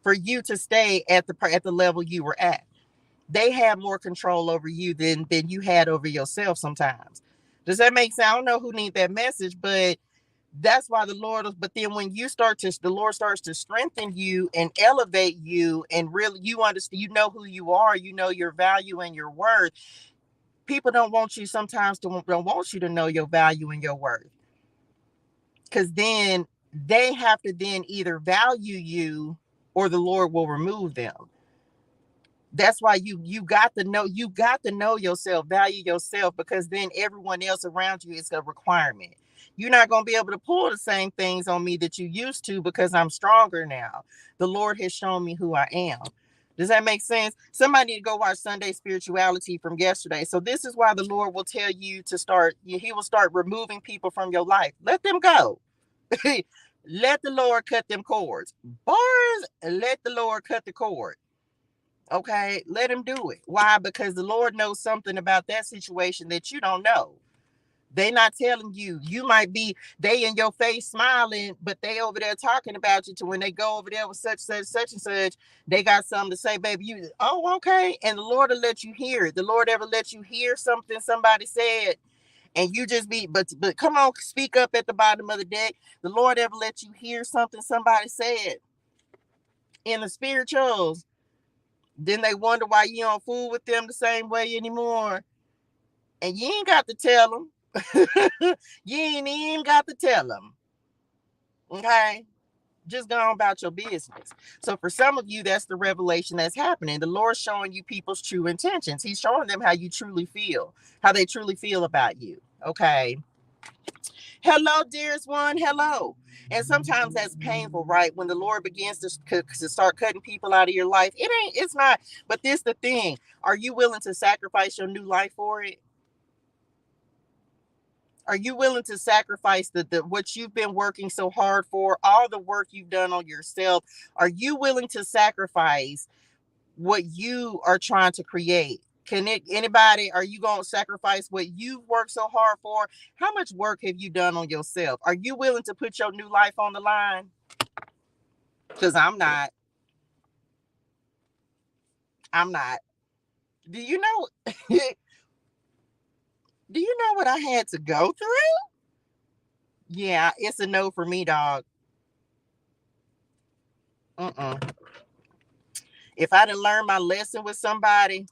for you to stay at the level you were at. They have more control over you than you had over yourself sometimes. Does that make sense? I don't know who needs that message, but that's why but then when the Lord starts to strengthen you and elevate you, and really you understand, you know who you are, you know your value and your worth. People don't want you sometimes to don't want you to know your value and your worth, because then they have to then either value you or the Lord will remove them. That's why you got to know yourself, value yourself, because then everyone else around you is a requirement. You're not going to be able to pull the same things on me that you used to, because I'm stronger now. The Lord has shown me who I am. Does that make sense? Somebody need to go watch Sunday Spirituality from yesterday. So this is why the Lord will tell you to start. He will start removing people from your life. Let them go. Let the Lord cut them cords. Bars, let the Lord cut the cord. Okay, let him do it. Why? Because the Lord knows something about that situation that you don't know. They not telling you. You might be, they in your face smiling, but they over there talking about you, to when they go over there with such and such, they got something to say, baby. Oh, okay. And the Lord will let you hear it. The Lord ever let you hear something somebody said, and you just but come on, speak up at the bottom of the deck. The Lord ever let you hear something somebody said in the spirituals, then they wonder why you don't fool with them the same way anymore. And you ain't got to tell them. You ain't even got to tell them. Okay? Just go on about your business. So for some of you, that's the revelation that's happening. The Lord's showing you people's true intentions. He's showing them how you truly feel, how they truly feel about you. Okay? Hello, dearest one. Hello. And sometimes that's painful, right? When the Lord begins to start cutting people out of your life, it's not. But this the thing. Are you willing to sacrifice your new life for it? Are you willing to sacrifice the what you've been working so hard for, all the work you've done on yourself? Are you willing to sacrifice what you are trying to create? Anybody, are you going to sacrifice what you've worked so hard for? How much work have you done on yourself? Are you willing to put your new life on the line? Because I'm not. I'm not. Do you know? Do you know what I had to go through? Yeah, it's a no for me, dog. If I didn't learn my lesson with somebody,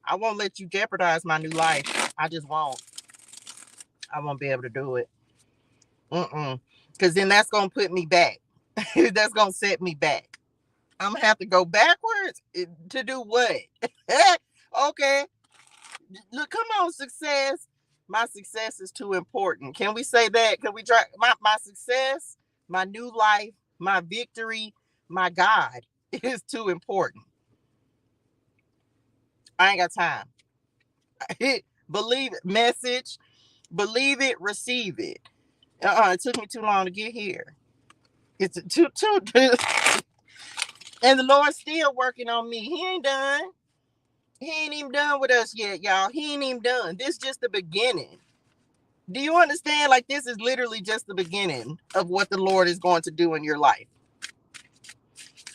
I won't let you jeopardize my new life. I just won't. I won't be able to do it. Because then that's going to put me back. That's going to set me back. I'm going to have to go backwards to do what? Okay. Look, come on, success. My success is too important. Can we say that? Can we try my success, my new life, my victory, my God is too important. I ain't got time. Believe it. Message. Believe it, receive it. It took me too long to get here. It's too and the Lord's still working on me. He ain't done. He ain't even done with us yet, y'all. He ain't even done. This is just the beginning. Do you understand? Like, this is literally just the beginning of what the Lord is going to do in your life.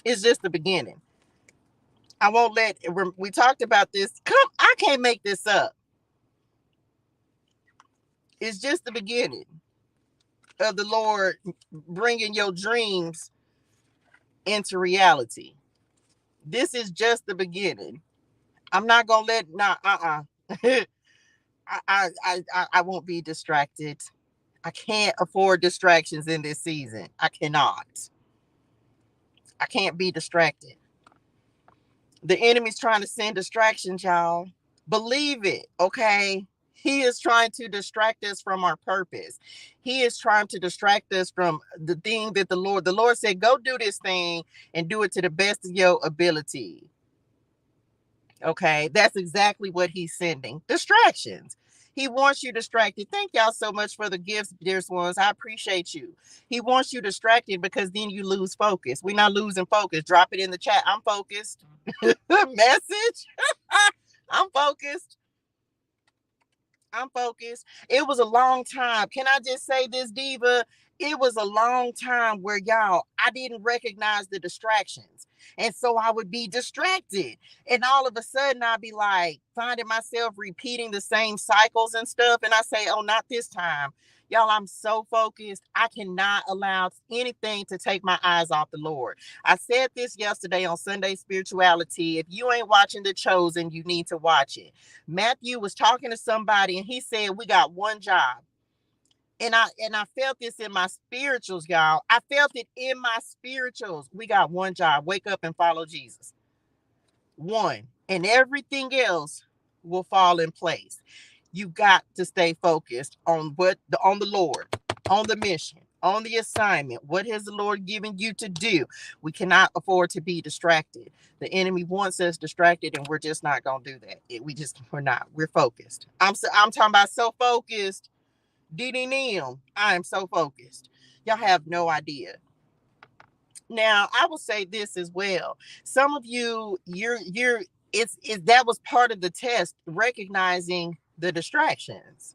It's just the beginning. I won't let, we talked about this. I can't make this up. It's just the beginning of the Lord bringing your dreams into reality. This is just the beginning. I'm not gonna let I won't be distracted. I can't afford distractions in this season. I cannot. I can't be distracted. The enemy's trying to send distractions, y'all. Believe it, okay? He is trying to distract us from our purpose. He is trying to distract us from the thing that the Lord said, go do this thing and do it to the best of your ability. Okay, that's exactly what he's sending. Distractions. He wants you distracted. Thank y'all so much for the gifts, dear ones. I appreciate you. He wants you distracted because then you lose focus. We're not losing focus. Drop it in the chat. I'm focused. Message. I'm focused. I'm focused. It was a long time. Can I just say this, Diva? It was a long time where y'all, I didn't recognize the distractions. And so I would be distracted. And all of a sudden I'd be like finding myself repeating the same cycles and stuff. And I say, oh, not this time. Y'all, I'm so focused. I cannot allow anything to take my eyes off the Lord. I said this yesterday on Sunday Spirituality. If you ain't watching The Chosen, you need to watch it. Matthew was talking to somebody and he said, we got one job. And I felt this in my spirituals, y'all. I felt it in my spirituals. We got one job. Wake up and follow Jesus. One. And everything else will fall in place. You got to stay focused on the Lord, on the mission, on the assignment. What has the Lord given you to do? We cannot afford to be distracted. The enemy wants us distracted, and we're just not gonna do that. We're not. We're focused. I'm talking about so focused. I am so focused. Y'all have no idea. Now, I will say this as well. Some of you, that was part of the test, recognizing the distractions.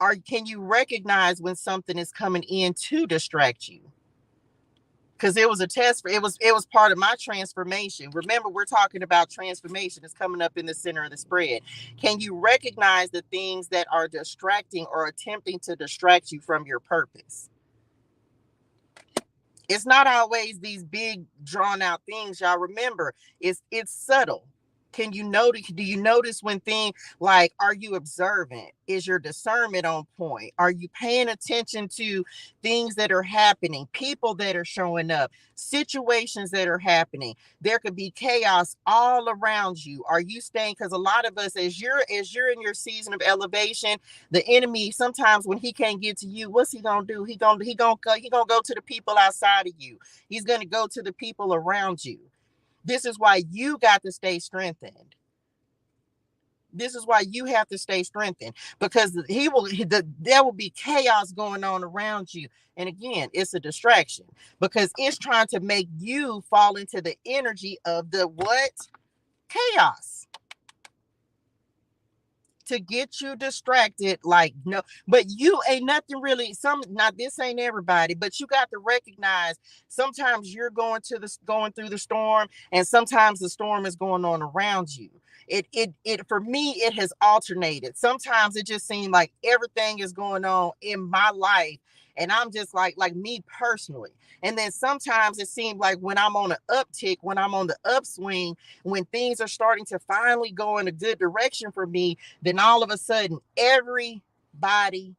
Or can you recognize when something is coming in to distract you? Because it was a test it was part of my transformation. Remember, we're talking about transformation. It's coming up in the center of the spread. Can you recognize the things that are distracting or attempting to distract you from your purpose? It's not always these big drawn out things, y'all. Remember, it's subtle. Can you notice? Do you notice when things like, are you observant? Is your discernment on point? Are you paying attention to things that are happening, people that are showing up, situations that are happening? There could be chaos all around you. Are you staying? Because a lot of us, as you're in your season of elevation, the enemy sometimes when he can't get to you, what's he gonna do? He gonna go to the people outside of you. He's gonna go to the people around you. This is why you got to stay strengthened. This is why you have to stay strengthened, because there will be chaos going on around you. And again, it's a distraction because it's trying to make you fall into the energy of the what? Chaos. To get you distracted, like, no, but you ain't nothing really. This ain't everybody, but you got to recognize sometimes you're going through the storm, and sometimes the storm is going on around you. It for me, it has alternated. Sometimes it just seems like everything is going on in my life, and I'm just like me personally. And then sometimes it seems like when I'm on an uptick, when I'm on the upswing, when things are starting to finally go in a good direction for me, then all of a sudden everybody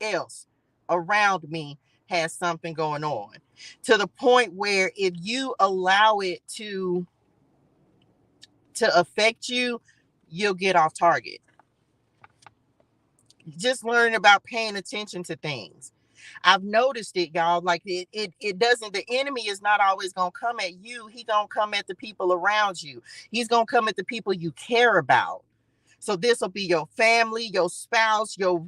else around me has something going on, to the point where if you allow it to affect you, you'll get off target. Just learn about paying attention to things. I've noticed it, y'all. Like it doesn't, the enemy is not always going to come at you. He's going to come at the people around you. He's going to come at the people you care about. So this will be your family, your spouse, your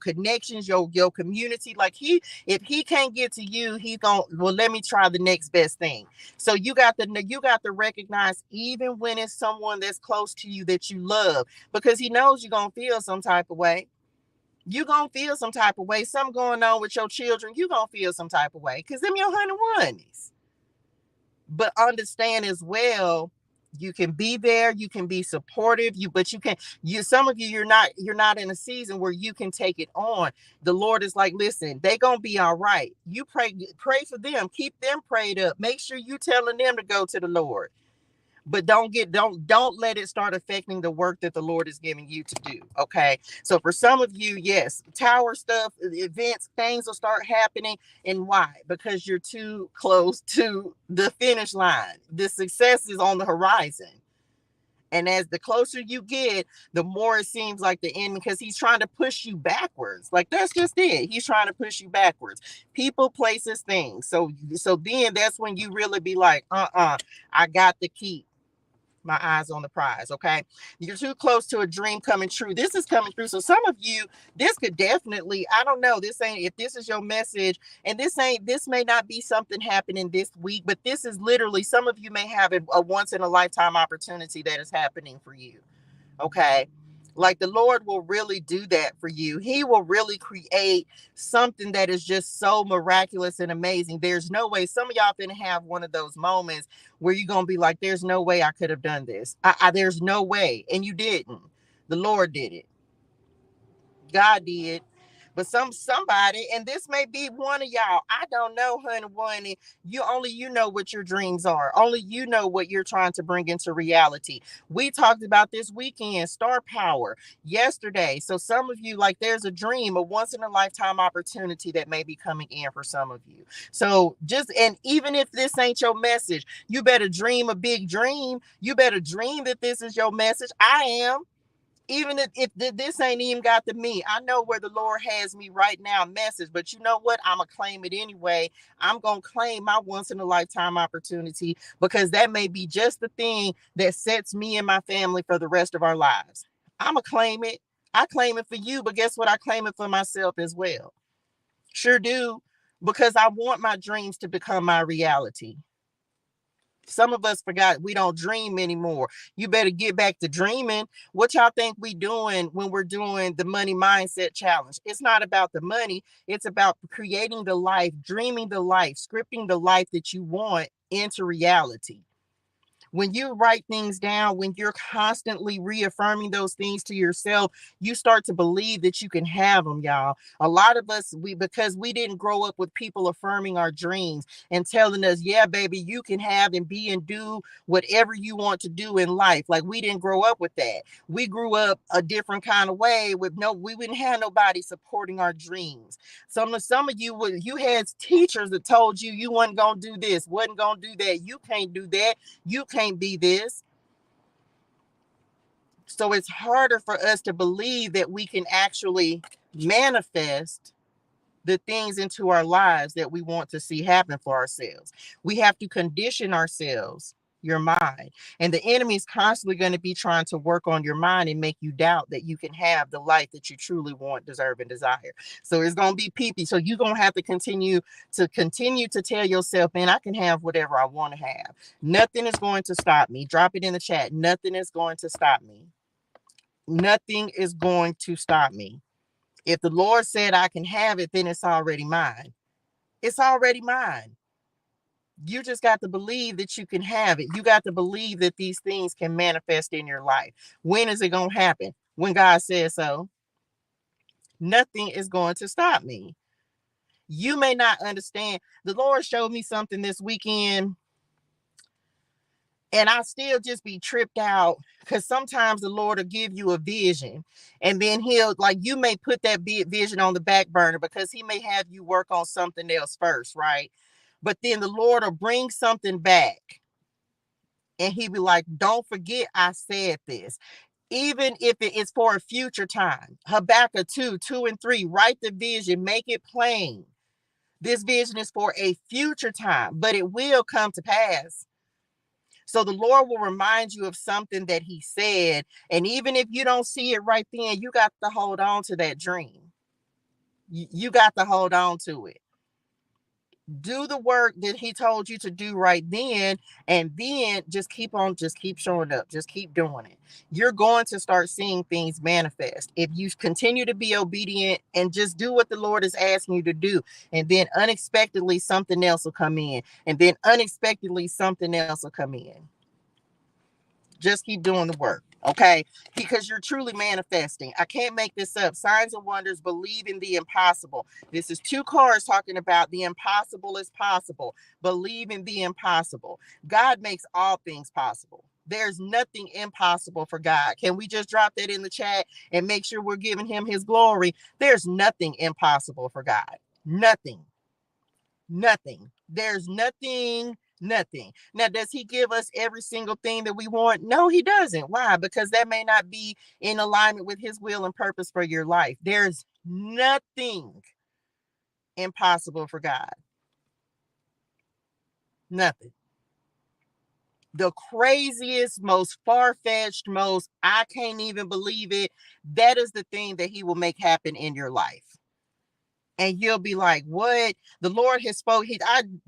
connections, your community. Like if he can't get to you, he's going, well, let me try the next best thing. So you got to recognize, even when it's someone that's close to you that you love, because he knows you're going to feel some type of way. You're going to feel some type of way. Something going on with your children, you're going to feel some type of way because them your honey ones. But understand as well, You can be there, you can be supportive, but you can, some of you, you're not in a season where you can take it on. The Lord is like, listen, they gonna be all right. You pray for them, keep them prayed up. Make sure you telling them to go to the Lord. But don't let it start affecting the work that the Lord is giving you to do. Okay. So for some of you, yes, tower stuff, events, things will start happening. And why? Because you're too close to the finish line. The success is on the horizon. And as the closer you get, the more it seems like the end, because he's trying to push you backwards. Like, that's just it. He's trying to push you backwards. People, places, things. So then that's when you really be like, I got to keep my eyes on the prize. Okay. You're too close to a dream coming true. This is coming through. So some of you, this could definitely, I don't know, this ain't, if this is your message, and this may not be something happening this week, but this is literally, some of you may have a once in a lifetime opportunity that is happening for you. Okay. Like, the Lord will really do that for you. He will really create something that is just so miraculous and amazing. There's no way. Some of y'all gonna have one of those moments where you're gonna be like, there's no way I could have done this. There's no way. And you didn't. The Lord did it. God did. But somebody, and this may be one of y'all, I don't know, honey. You know what your dreams are. Only you know what you're trying to bring into reality. We talked about this weekend, star power, yesterday. So some of you, like, there's a dream, a once in a lifetime opportunity that may be coming in for some of you. So and even if this ain't your message, you better dream a big dream. You better dream that this is your message. I am. Even if this ain't even got to me, I know where the Lord has me right now, message. But you know what? I'm going to claim it anyway. I'm going to claim my once in a lifetime opportunity, because that may be just the thing that sets me and my family for the rest of our lives. I'm going to claim it. I claim it for you, but guess what? I claim it for myself as well. Sure do. Because I want my dreams to become my reality. Some of us forgot we don't dream anymore. You better get back to dreaming. What y'all think we doing when we're doing the money mindset challenge? It's not about the money. It's about creating the life, dreaming the life, scripting the life that you want into reality. When you write things down, when you're constantly reaffirming those things to yourself, you start to believe that you can have them, y'all. A lot of us, because we didn't grow up with people affirming our dreams and telling us, yeah, baby, you can have and be and do whatever you want to do in life. Like, we didn't grow up with that. We grew up a different kind of way we wouldn't have nobody supporting our dreams. Some of you had teachers that told you wasn't going to do this, wasn't going to do that. You can't do that. You can't be this. So it's harder for us to believe that we can actually manifest the things into our lives that we want to see happen for ourselves. We have to condition ourselves, your mind. And the enemy is constantly going to be trying to work on your mind and make you doubt that you can have the life that you truly want, deserve, and desire. So it's going to be peepee. So you're going to have to continue to tell yourself, man, I can have whatever I want to have. Nothing is going to stop me. Drop it in the chat. Nothing is going to stop me. Nothing is going to stop me. If the Lord said I can have it, then it's already mine. It's already mine. You just got to believe that you can have it. You got to believe that these things can manifest in your life. When is it going to happen? When God says so. Nothing is going to stop me. You may not understand. The Lord showed me something this weekend, and I still just be tripped out, because sometimes the Lord will give you a vision, and then he'll, like, you may put that vision on the back burner because he may have you work on something else first, right? But then the Lord will bring something back, and he'll be like, don't forget I said this. Even if it is for a future time. Habakkuk 2:2-3, write the vision, make it plain. This vision is for a future time, but it will come to pass. So the Lord will remind you of something that he said. And even if you don't see it right then, you got to hold on to that dream. You got to hold on to it. Do the work that he told you to do right then, and then just keep showing up, just keep doing it. You're going to start seeing things manifest if you continue to be obedient and just do what the Lord is asking you to do. And then unexpectedly something else will come in, and then unexpectedly something else will come in. Just keep doing the work, okay? Because you're truly manifesting. I can't make this up. Signs and wonders, believe in the impossible. This is 2 cards talking about the impossible is possible. Believe in the impossible. God makes all things possible. There's nothing impossible for God. Can we just drop that in the chat and make sure we're giving him his glory? There's nothing impossible for God. Nothing. Nothing. There's nothing. Now, does he give us every single thing that we want? No, he doesn't. Why? Because that may not be in alignment with his will and purpose for your life. There's nothing impossible for God. Nothing. The craziest, most far-fetched, most I can't even believe it, that is the thing that he will make happen in your life. And you'll be like, what? The Lord has spoke.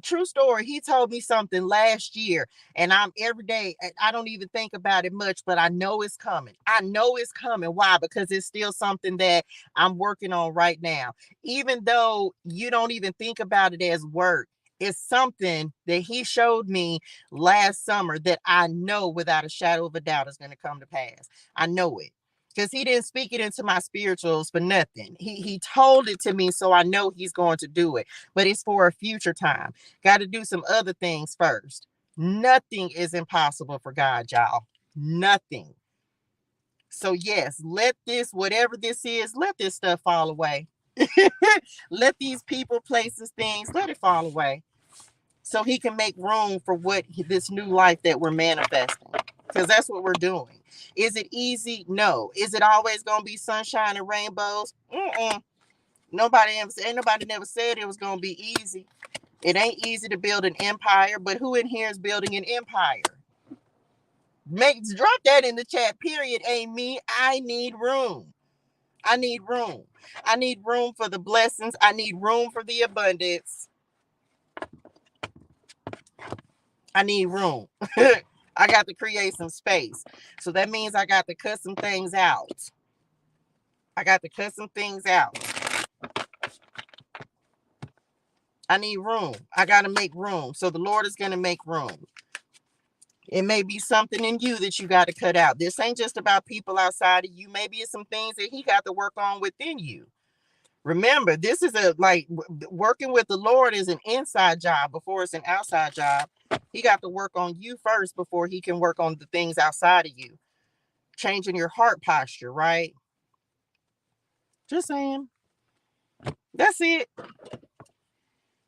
True story. He told me something last year, and I'm every day. I don't even think about it much, but I know it's coming. I know it's coming. Why? Because it's still something that I'm working on right now. Even though you don't even think about it as work, it's something that he showed me last summer that I know without a shadow of a doubt is going to come to pass. I know it. Because he didn't speak it into my spirituals for nothing. He told it to me, so I know he's going to do it. But it's for a future time. Got to do some other things first. Nothing is impossible for God, y'all. Nothing. So yes, let this, whatever this is, let this stuff fall away. Let these people, places, things, let it fall away. So he can make room for this new life that we're manifesting. Because that's what we're doing. Is it easy? No. Is it always going to be sunshine and rainbows? Ain't nobody never said it was going to be easy. It ain't easy to build an empire, but who in here is building an empire? Drop that in the chat, period. Ain't me. I need room. I need room. I need room for the blessings. I need room for the abundance. I need room. I got to create some space. So that means I got to cut some things out. I need room. I got to make room. So the Lord is going to make room. It may be something in you that you got to cut out. This ain't just about people outside of you. Maybe it's some things that he got to work on within you. Remember, this is working with the Lord is an inside job before it's an outside job. He got to work on you first before he can work on the things outside of you. Changing your heart posture, right? Just saying. That's it.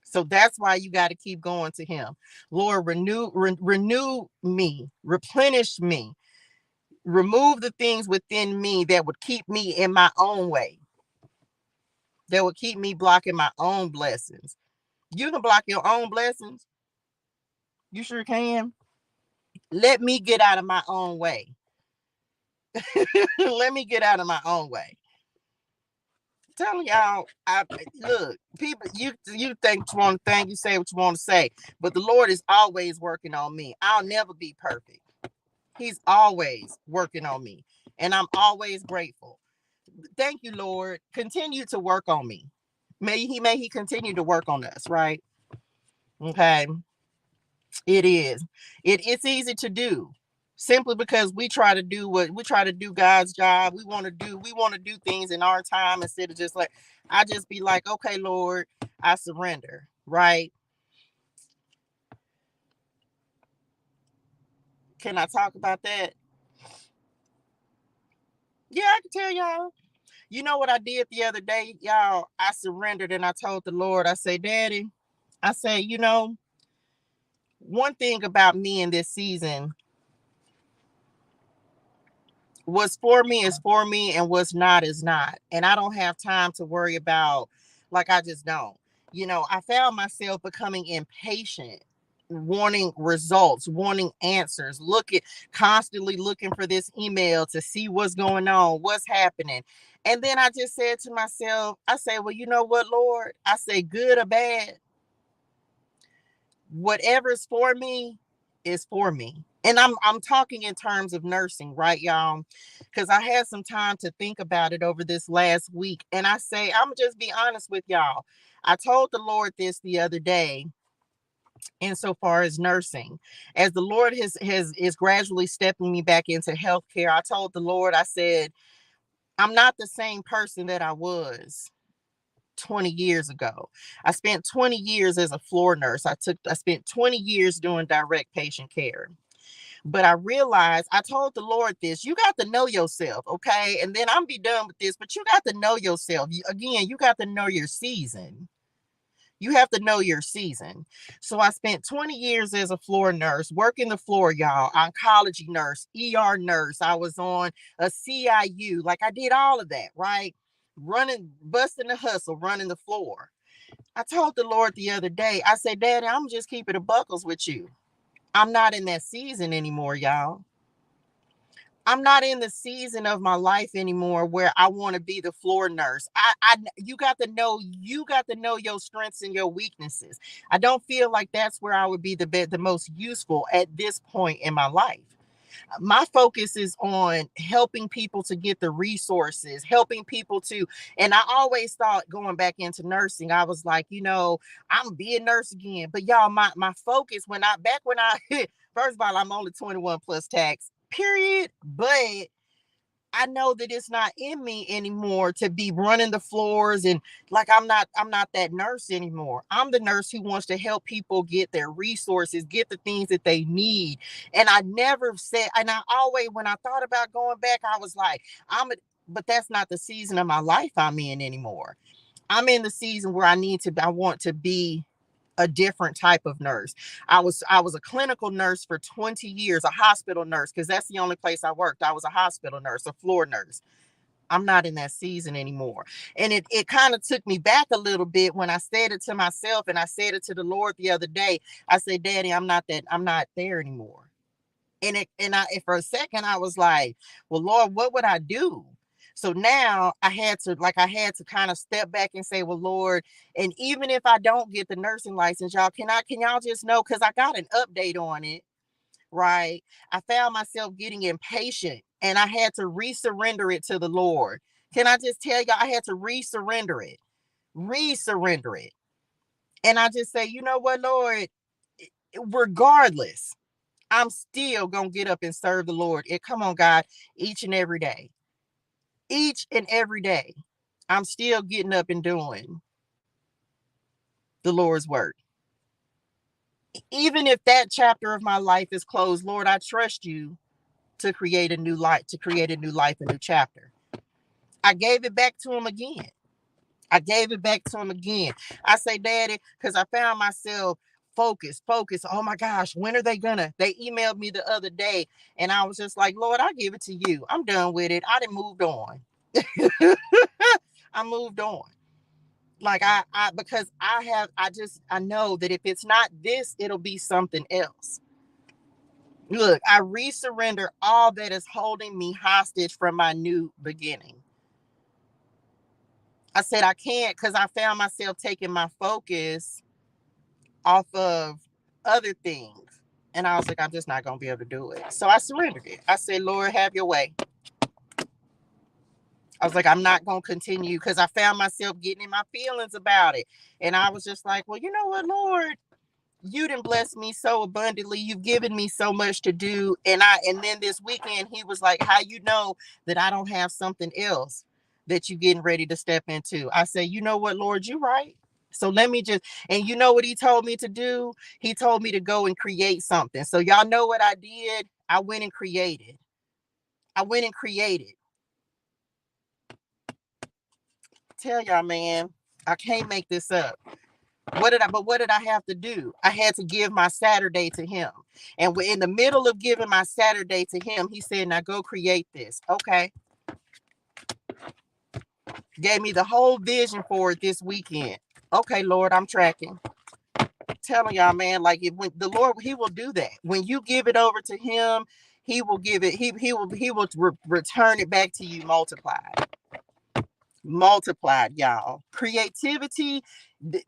So that's why you got to keep going to him. Lord, renew me, replenish me, remove the things within me that would keep me in my own way, that would keep me blocking my own blessings. You can block your own blessings. You sure can. Let me get out of my own way. Let me get out of my own way. Telling y'all, look, people, you think what you want to think, you say what you want to say, but the Lord is always working on me. I'll never be perfect. He's always working on me, and I'm always grateful. Thank you, Lord. Continue to work on me. May he continue to work on us, right? Okay. It is. It's easy to do. Simply because we try to do God's job. We want to do things in our time instead of just like, I just be like, okay, Lord, I surrender, right? Can I talk about that? Yeah, I can tell y'all. You know what I did the other day, y'all? I surrendered and I told the Lord, I say, Daddy, I say, one thing about me in this season, what's for me is for me and what's not is not. And I don't have time to worry about, like, I just don't. I found myself becoming impatient, wanting results, wanting answers, constantly looking for this email to see what's going on, what's happening. And then I just said to myself, I say, well, you know what, Lord? I say, good or bad, whatever's for me is for me. And I'm talking in terms of nursing, right, y'all? Because I had some time to think about it over this last week. And I say, I'm just be honest with y'all. I told the Lord this the other day. insofar as nursing. As the Lord is gradually stepping me back into healthcare, I told the Lord, I said, I'm not the same person that I was 20 years ago. I spent 20 years as a floor nurse. I spent 20 years doing direct patient care. But I realized, I told the Lord this, you got to know yourself, okay? And then I'm be done with this, but you got to know yourself. Again, you got to know your season. You have to know your season. So I spent 20 years as a floor nurse, working the floor, y'all, oncology nurse, ER nurse. I was on a CIU. Like, I did all of that, right? Running, busting the hustle, running the floor. I told the Lord the other day, I said, Daddy, I'm just keeping the buckles with you. I'm not in that season anymore, y'all. I'm not in the season of my life anymore where I want to be the floor nurse. You got to know your strengths and your weaknesses. I don't feel like that's where I would be the most useful at this point in my life. My focus is on helping people to get the resources, helping people to, and I always thought going back into nursing, I was like, I'm be a nurse again. But y'all, my focus when I first of all, I'm only 21 plus tax, period. But I know that it's not in me anymore to be running the floors and like I'm not that nurse anymore. I'm the nurse who wants to help people get their resources, get the things that they need. And I never said, and I always, when I thought about going back, I was like, but that's not the season of my life I'm in anymore. I'm in the season where I want to be a different type of nurse. I was a clinical nurse for 20 years, a hospital nurse, because that's the only place I worked. I was a hospital nurse, a floor nurse. I'm not in that season anymore. And it kind of took me back a little bit when I said it to myself and I said it to the Lord the other day. I said, Daddy, I'm not there anymore. And for a second I was like, well, Lord, what would I do? So now I had to kind of step back and say, well, Lord, and even if I don't get the nursing license, y'all, can y'all just know, because I got an update on it, right? I found myself getting impatient and I had to resurrender it to the Lord. Can I just tell y'all, I had to resurrender it. And I just say, you know what, Lord, regardless, I'm still going to get up and serve the Lord. Come on, God, each and every day. Each and every day, I'm still getting up and doing the Lord's work. Even if that chapter of my life is closed, Lord, I trust you to create a new life, a new chapter. I gave it back to him again. I say, Daddy, because I found myself focus. Oh my gosh, when are they they emailed me the other day and I was just like, Lord, I give it to you. I'm done with it. I done moved on. I moved on. Like because I know that if it's not this, it'll be something else. Look, I resurrender all that is holding me hostage from my new beginning. I said I can't, because I found myself taking my focus off of other things. And I was like, I'm just not going to be able to do it. So I surrendered it. I said, Lord, have your way. I was like, I'm not going to continue, because I found myself getting in my feelings about it. And I was just like, well, you know what, Lord? You done blessed me so abundantly. You've given me so much to do. And then this weekend, he was like, how you know that I don't have something else that you getting ready to step into? I said, you know what, Lord, you right. So let me and you know what he told me to do? He told me to go and create something. So y'all know what I did? I went and created. Tell y'all, man, I can't make this up. What did I have to do? I had to give my Saturday to him. And we're in the middle of giving my Saturday to him. He said, now go create this. Okay. Gave me the whole vision for it this weekend. Okay, Lord, I'm tracking. Telling y'all, man, like when the Lord, he will do that. When you give it over to him, he will give it. He will return it back to you multiplied, y'all. Creativity,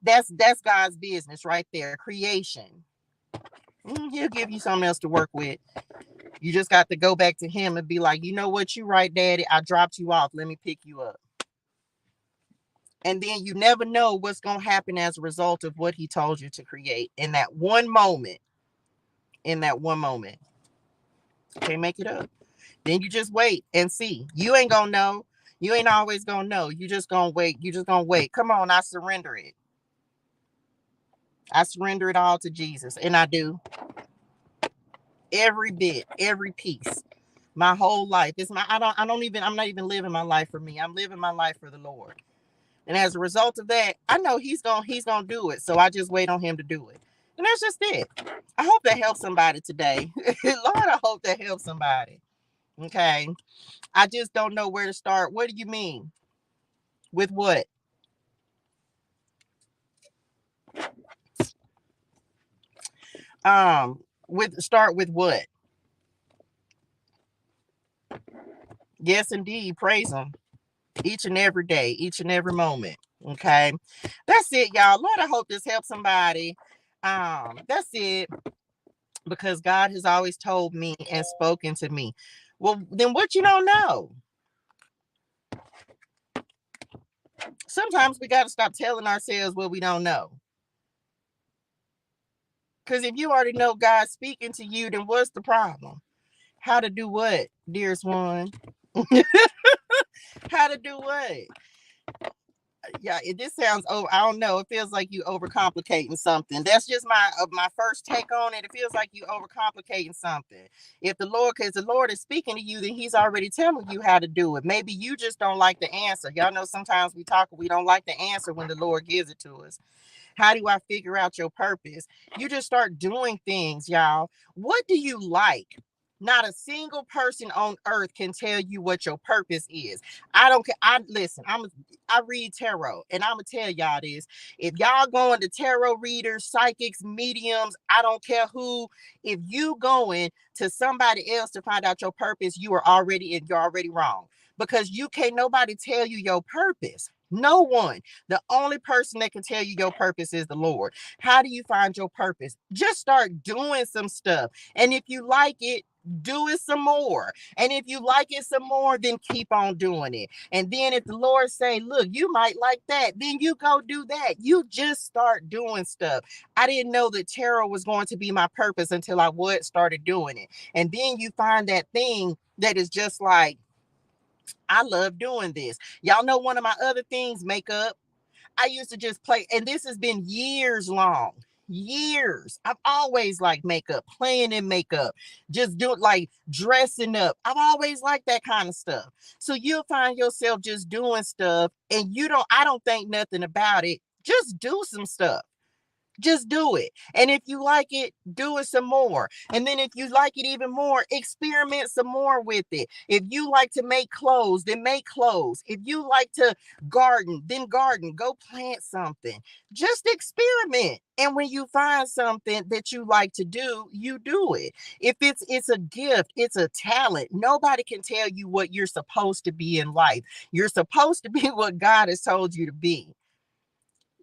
that's God's business right there. Creation. He'll give you something else to work with. You just got to go back to him and be like, you know what, you right, Daddy, I dropped you off, let me pick you up. And then you never know what's going to happen as a result of what he told you to create in that one moment. In that one moment. Can't make it up. Then you just wait and see. You ain't going to know. You ain't always going to know. You just going to wait. You just going to wait. Come on, I surrender it. I surrender it all to Jesus. And I do. Every bit, every piece. My whole life. I'm not even living my life for me. I'm living my life for the Lord. And as a result of that, I know he's gonna do it. So I just wait on him to do it. And that's just it. I hope that helps somebody today. Lord, I hope that helps somebody. Okay. I just don't know where to start. What do you mean? With what? Start with what? Yes, indeed. Praise him. Each and every day, each and every moment. Okay. That's it, y'all. Lord, I hope this helps somebody. That's it. Because God has always told me and spoken to me. Well, then what you don't know? Sometimes we got to stop telling ourselves what we don't know. Because if you already know God's speaking to you, then what's the problem? How to do what, dearest one? How to do what? Yeah, this sounds, oh, I don't know. It feels like you overcomplicating something. That's just my first take on it. It feels like you overcomplicating something. If the Lord is speaking to you, then he's already telling you how to do it. Maybe you just don't like the answer. Y'all know sometimes we don't like the answer when the Lord gives it to us. How do I figure out your purpose? You just start doing things, y'all. What do you like? Not a single person on earth can tell you what your purpose is. I don't care. I read tarot, and I'm gonna tell y'all this. If y'all going to tarot readers, psychics, mediums, I don't care who, if you going to somebody else to find out your purpose, you're already wrong. Because you can't nobody tell you your purpose. No one. The only person that can tell you your purpose is the Lord. How do you find your purpose? Just start doing some stuff. And if you like it, do it some more. And if you like it some more, then keep on doing it. And then if the Lord say, look, you might like that, then you go do that. You just start doing stuff. I didn't know that tarot was going to be my purpose until I started doing it. And then you find that thing that is just like, I love doing this. Y'all know one of my other things, makeup. I used to just play, and this has been years long. Years. I've always liked makeup, playing in makeup, just doing like dressing up. I've always liked that kind of stuff. So you'll find yourself just doing stuff, and I don't think nothing about it. Just do some stuff. Just do it. And if you like it, do it some more. And then if you like it even more, experiment some more with it. If you like to make clothes, then make clothes. If you like to garden, then garden. Go plant something. Just experiment. And when you find something that you like to do, you do it. If it's a gift, it's a talent. Nobody can tell you what you're supposed to be in life. You're supposed to be what God has told you to be.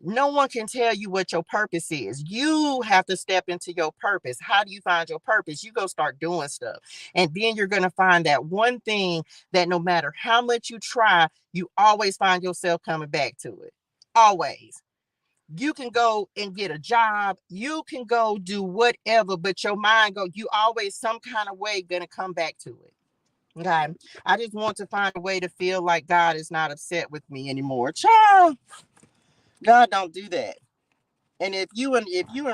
No one can tell you what your purpose is. You have to step into your purpose. How do you find your purpose? You go start doing stuff. And then you're going to find that one thing that no matter how much you try, you always find yourself coming back to it. Always. You can go and get a job. You can go do whatever, but your mind you always some kind of way going to come back to it. Okay. I just want to find a way to feel like God is not upset with me anymore. Child. God don't do that. And if you in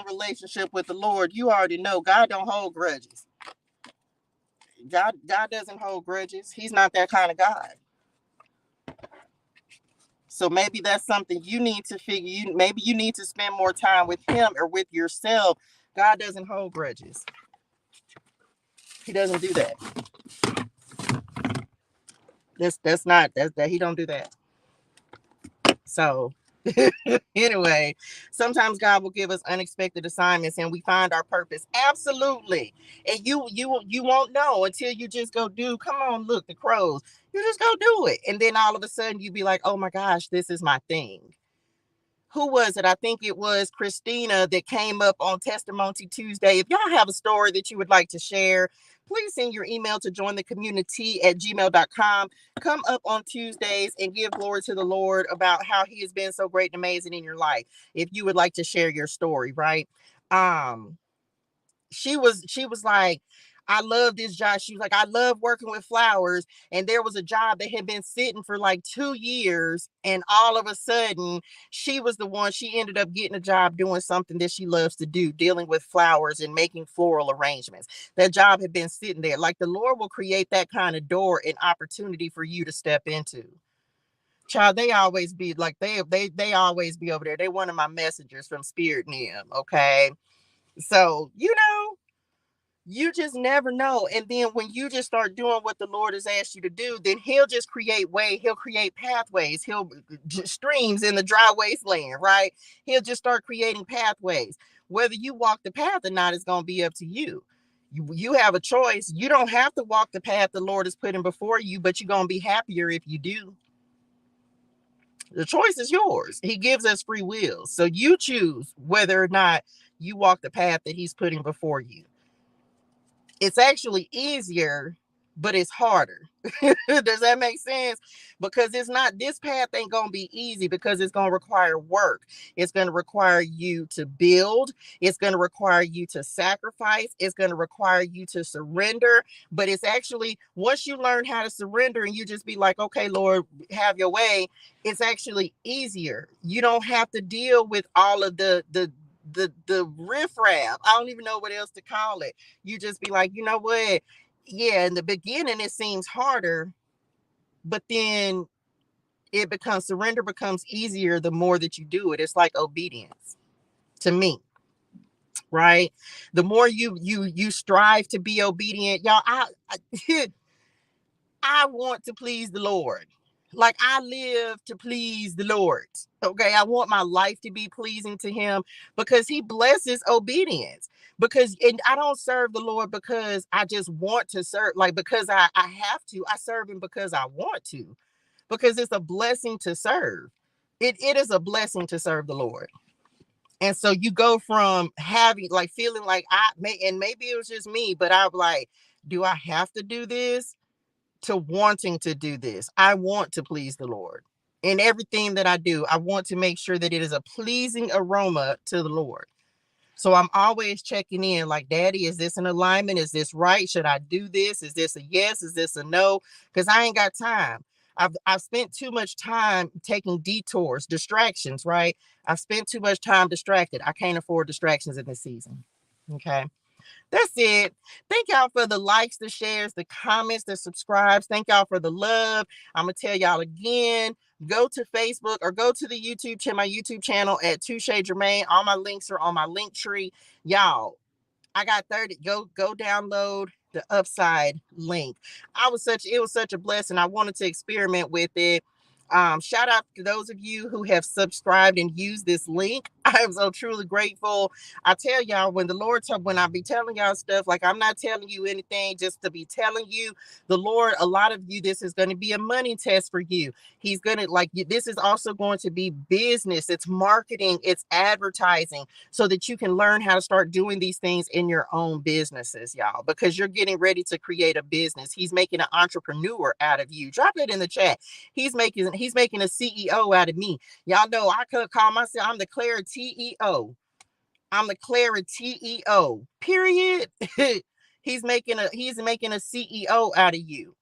relationship with the Lord, you already know God don't hold grudges. God doesn't hold grudges. He's not that kind of God. So maybe that's something you need to figure. Maybe you need to spend more time with him or with yourself. God doesn't hold grudges. He doesn't do that. That he don't do that. So anyway, sometimes God will give us unexpected assignments and we find our purpose. Absolutely. And you won't know until you just go do, come on, look, the crows. You just go do it. And then all of a sudden you be like, oh my gosh, this is my thing. who was it? I think it was Christina that came up on Testimony Tuesday. If y'all have a story that you would like to share, please send your email to jointhecommunitea@gmail.com. Come up on Tuesdays and give glory to the Lord about how he has been so great and amazing in your life. If you would like to share your story, right? Um, she was like, I love this job. She was like, I love working with flowers. And there was a job that had been sitting for like 2 years. And all of a sudden, she was the one, she ended up getting a job doing something that she loves to do, dealing with flowers and making floral arrangements. That job had been sitting there. Like the Lord will create that kind of door and opportunity for you to step into. Child, they always be like, they always be over there. They one of my messengers from Spirit and them. Okay. So, you just never know. And then when you just start doing what the Lord has asked you to do, then he'll just create he'll create pathways, he'll streams in the dry wasteland, right? He'll just start creating pathways. Whether you walk the path or not is going to be up to you. You have a choice. You don't have to walk the path the Lord is putting before you, but you're going to be happier if you do. The choice is yours. He gives us free will. So you choose whether or not you walk the path that he's putting before you. It's actually easier, but it's harder. Does that make sense? Because it's not, this path ain't going to be easy because it's going to require work. It's going to require you to build. It's going to require you to sacrifice. It's going to require you to surrender. But it's actually, once you learn how to surrender and you just be like, okay, Lord, have your way, it's actually easier. You don't have to deal with all of the riffraff. I don't even know what else to call it. You just be like, you know what? Yeah, in the beginning it seems harder, but then surrender becomes easier the more that you do it. It's like obedience to me, right? The more you strive to be obedient, y'all. I want to please the Lord. Like I live to please the Lord. Okay. I want my life to be pleasing to him because he blesses obedience. And I don't serve the Lord because I just want to serve, like because I have to. I serve him because I want to, because it's a blessing to serve. It is a blessing to serve the Lord. And so you go from having like feeling like and maybe it was just me, but I'm like, do I have to do this? To wanting to do this. I want to please the Lord. In everything that I do, I want to make sure that it is a pleasing aroma to the Lord. So I'm always checking in like, Daddy, is this in alignment? Is this right? Should I do this? Is this a yes? Is this a no? Because I ain't got time. I've spent too much time taking detours, distractions, right? I've spent too much time distracted. I can't afford distractions in this season. Okay. That's it. Thank y'all for the likes, the shares, the comments, the subscribes. Thank y'all for the love. I'm going to tell y'all again, go to Facebook or go to the YouTube channel, my YouTube channel at Touche Germain. All my links are on my link tree. Y'all, I got 30. Go download the Upside link. It was such a blessing. I wanted to experiment with it. Shout out to those of you who have subscribed and used this link. I am so truly grateful. I tell y'all, when I be telling y'all stuff, like I'm not telling you anything just to be telling you. The Lord, a lot of you, this is going to be a money test for you. He's going to this is also going to be business. It's marketing, it's advertising, so that you can learn how to start doing these things in your own businesses, y'all, because you're getting ready to create a business. He's making an entrepreneur out of you. Drop it in the chat. He's making a CEO out of me. Y'all know I could call myself, I'm the ClariTEA. I'm the ClariTEA. Period. He's making a CEO out of you.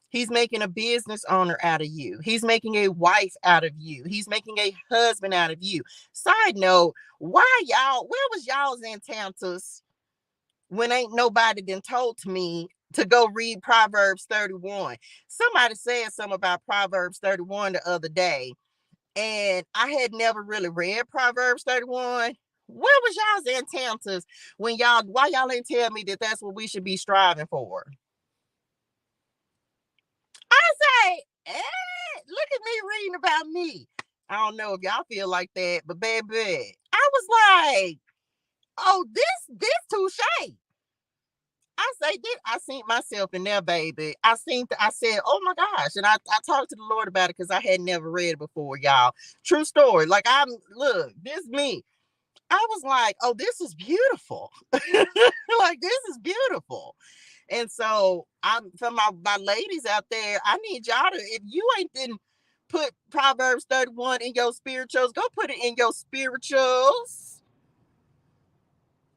He's making a business owner out of you. He's making a wife out of you. He's making a husband out of you. Side note, where was y'all's antennas when ain't nobody been told to me to go read Proverbs 31? Somebody said something about Proverbs 31 the other day, and I had never really read Proverbs 31. Where was y'all's antennas why y'all ain't tell me that that's what we should be striving for? I say, look at me reading about me. I don't know if y'all feel like that, but baby, I was like, oh, this touche. I seen myself in there, baby. I said, oh my gosh. And I talked to the Lord about it because I had never read it before, y'all. True story. Like, look, this me. I was like, oh, this is beautiful. Like, this is beautiful. And so I'm for my ladies out there, I need y'all to, if you ain't didn't put Proverbs 31 in your spirituals, go put it in your spirituals.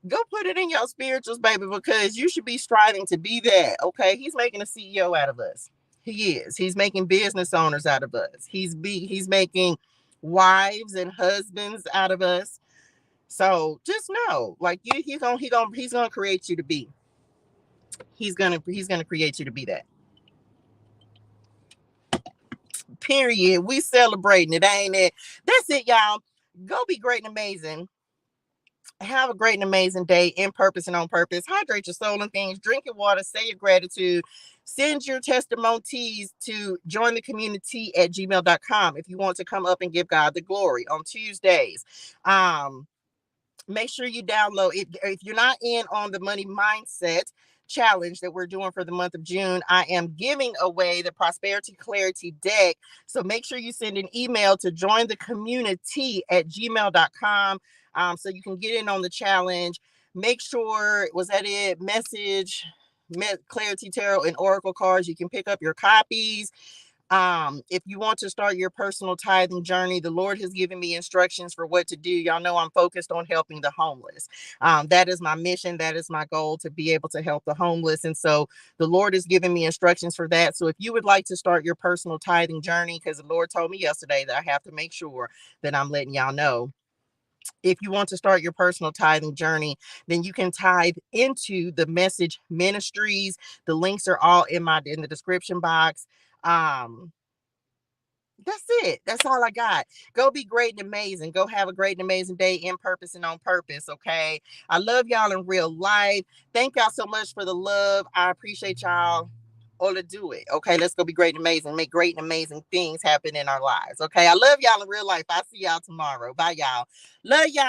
Go put it in your spirituals, baby, because you should be striving to be that. Okay. He's making a CEO out of us. He is. He's making business owners out of us. He's making wives and husbands out of us. So just know, like, he's gonna create you to be. He's gonna create you to be that. Period. We celebrating it, ain't it? That's it, y'all. Go be great and amazing. Have a great and amazing day in purpose and on purpose. Hydrate your soul and things. Drink your water. Say your gratitude. Send your testimonies to jointhecommunitea@gmail.com if you want to come up and give God the glory on Tuesdays. Make sure you download it. If you're not in on the money mindset challenge that we're doing for the month of June, I am giving away the Prosperity Clarity Deck. So make sure you send an email to jointhecommunitea@gmail.com so you can get in on the challenge. Make sure, was that it? Message ClariTEA Tarot and Oracle cards. You can pick up your copies. If you want to start your personal tithing journey, the Lord has given me instructions for what to do. Y'all know I'm focused on helping the homeless. That is my mission. That is my goal, to be able to help the homeless. And so the Lord has given me instructions for that. So if you would like to start your personal tithing journey, because the Lord told me yesterday that I have to make sure that I'm letting y'all know. If you want to start your personal tithing journey, then you can tithe into the Message Ministries. The links are all in the description box. That's it. That's all I got. Go be great and amazing. Go have a great and amazing day in purpose and on purpose. Okay. I love y'all in real life. Thank y'all so much for the love. I appreciate y'all. All to do it. Okay. Let's go be great and amazing. Make great and amazing things happen in our lives. Okay. I love y'all in real life. I'll see y'all tomorrow. Bye, y'all. Love y'all.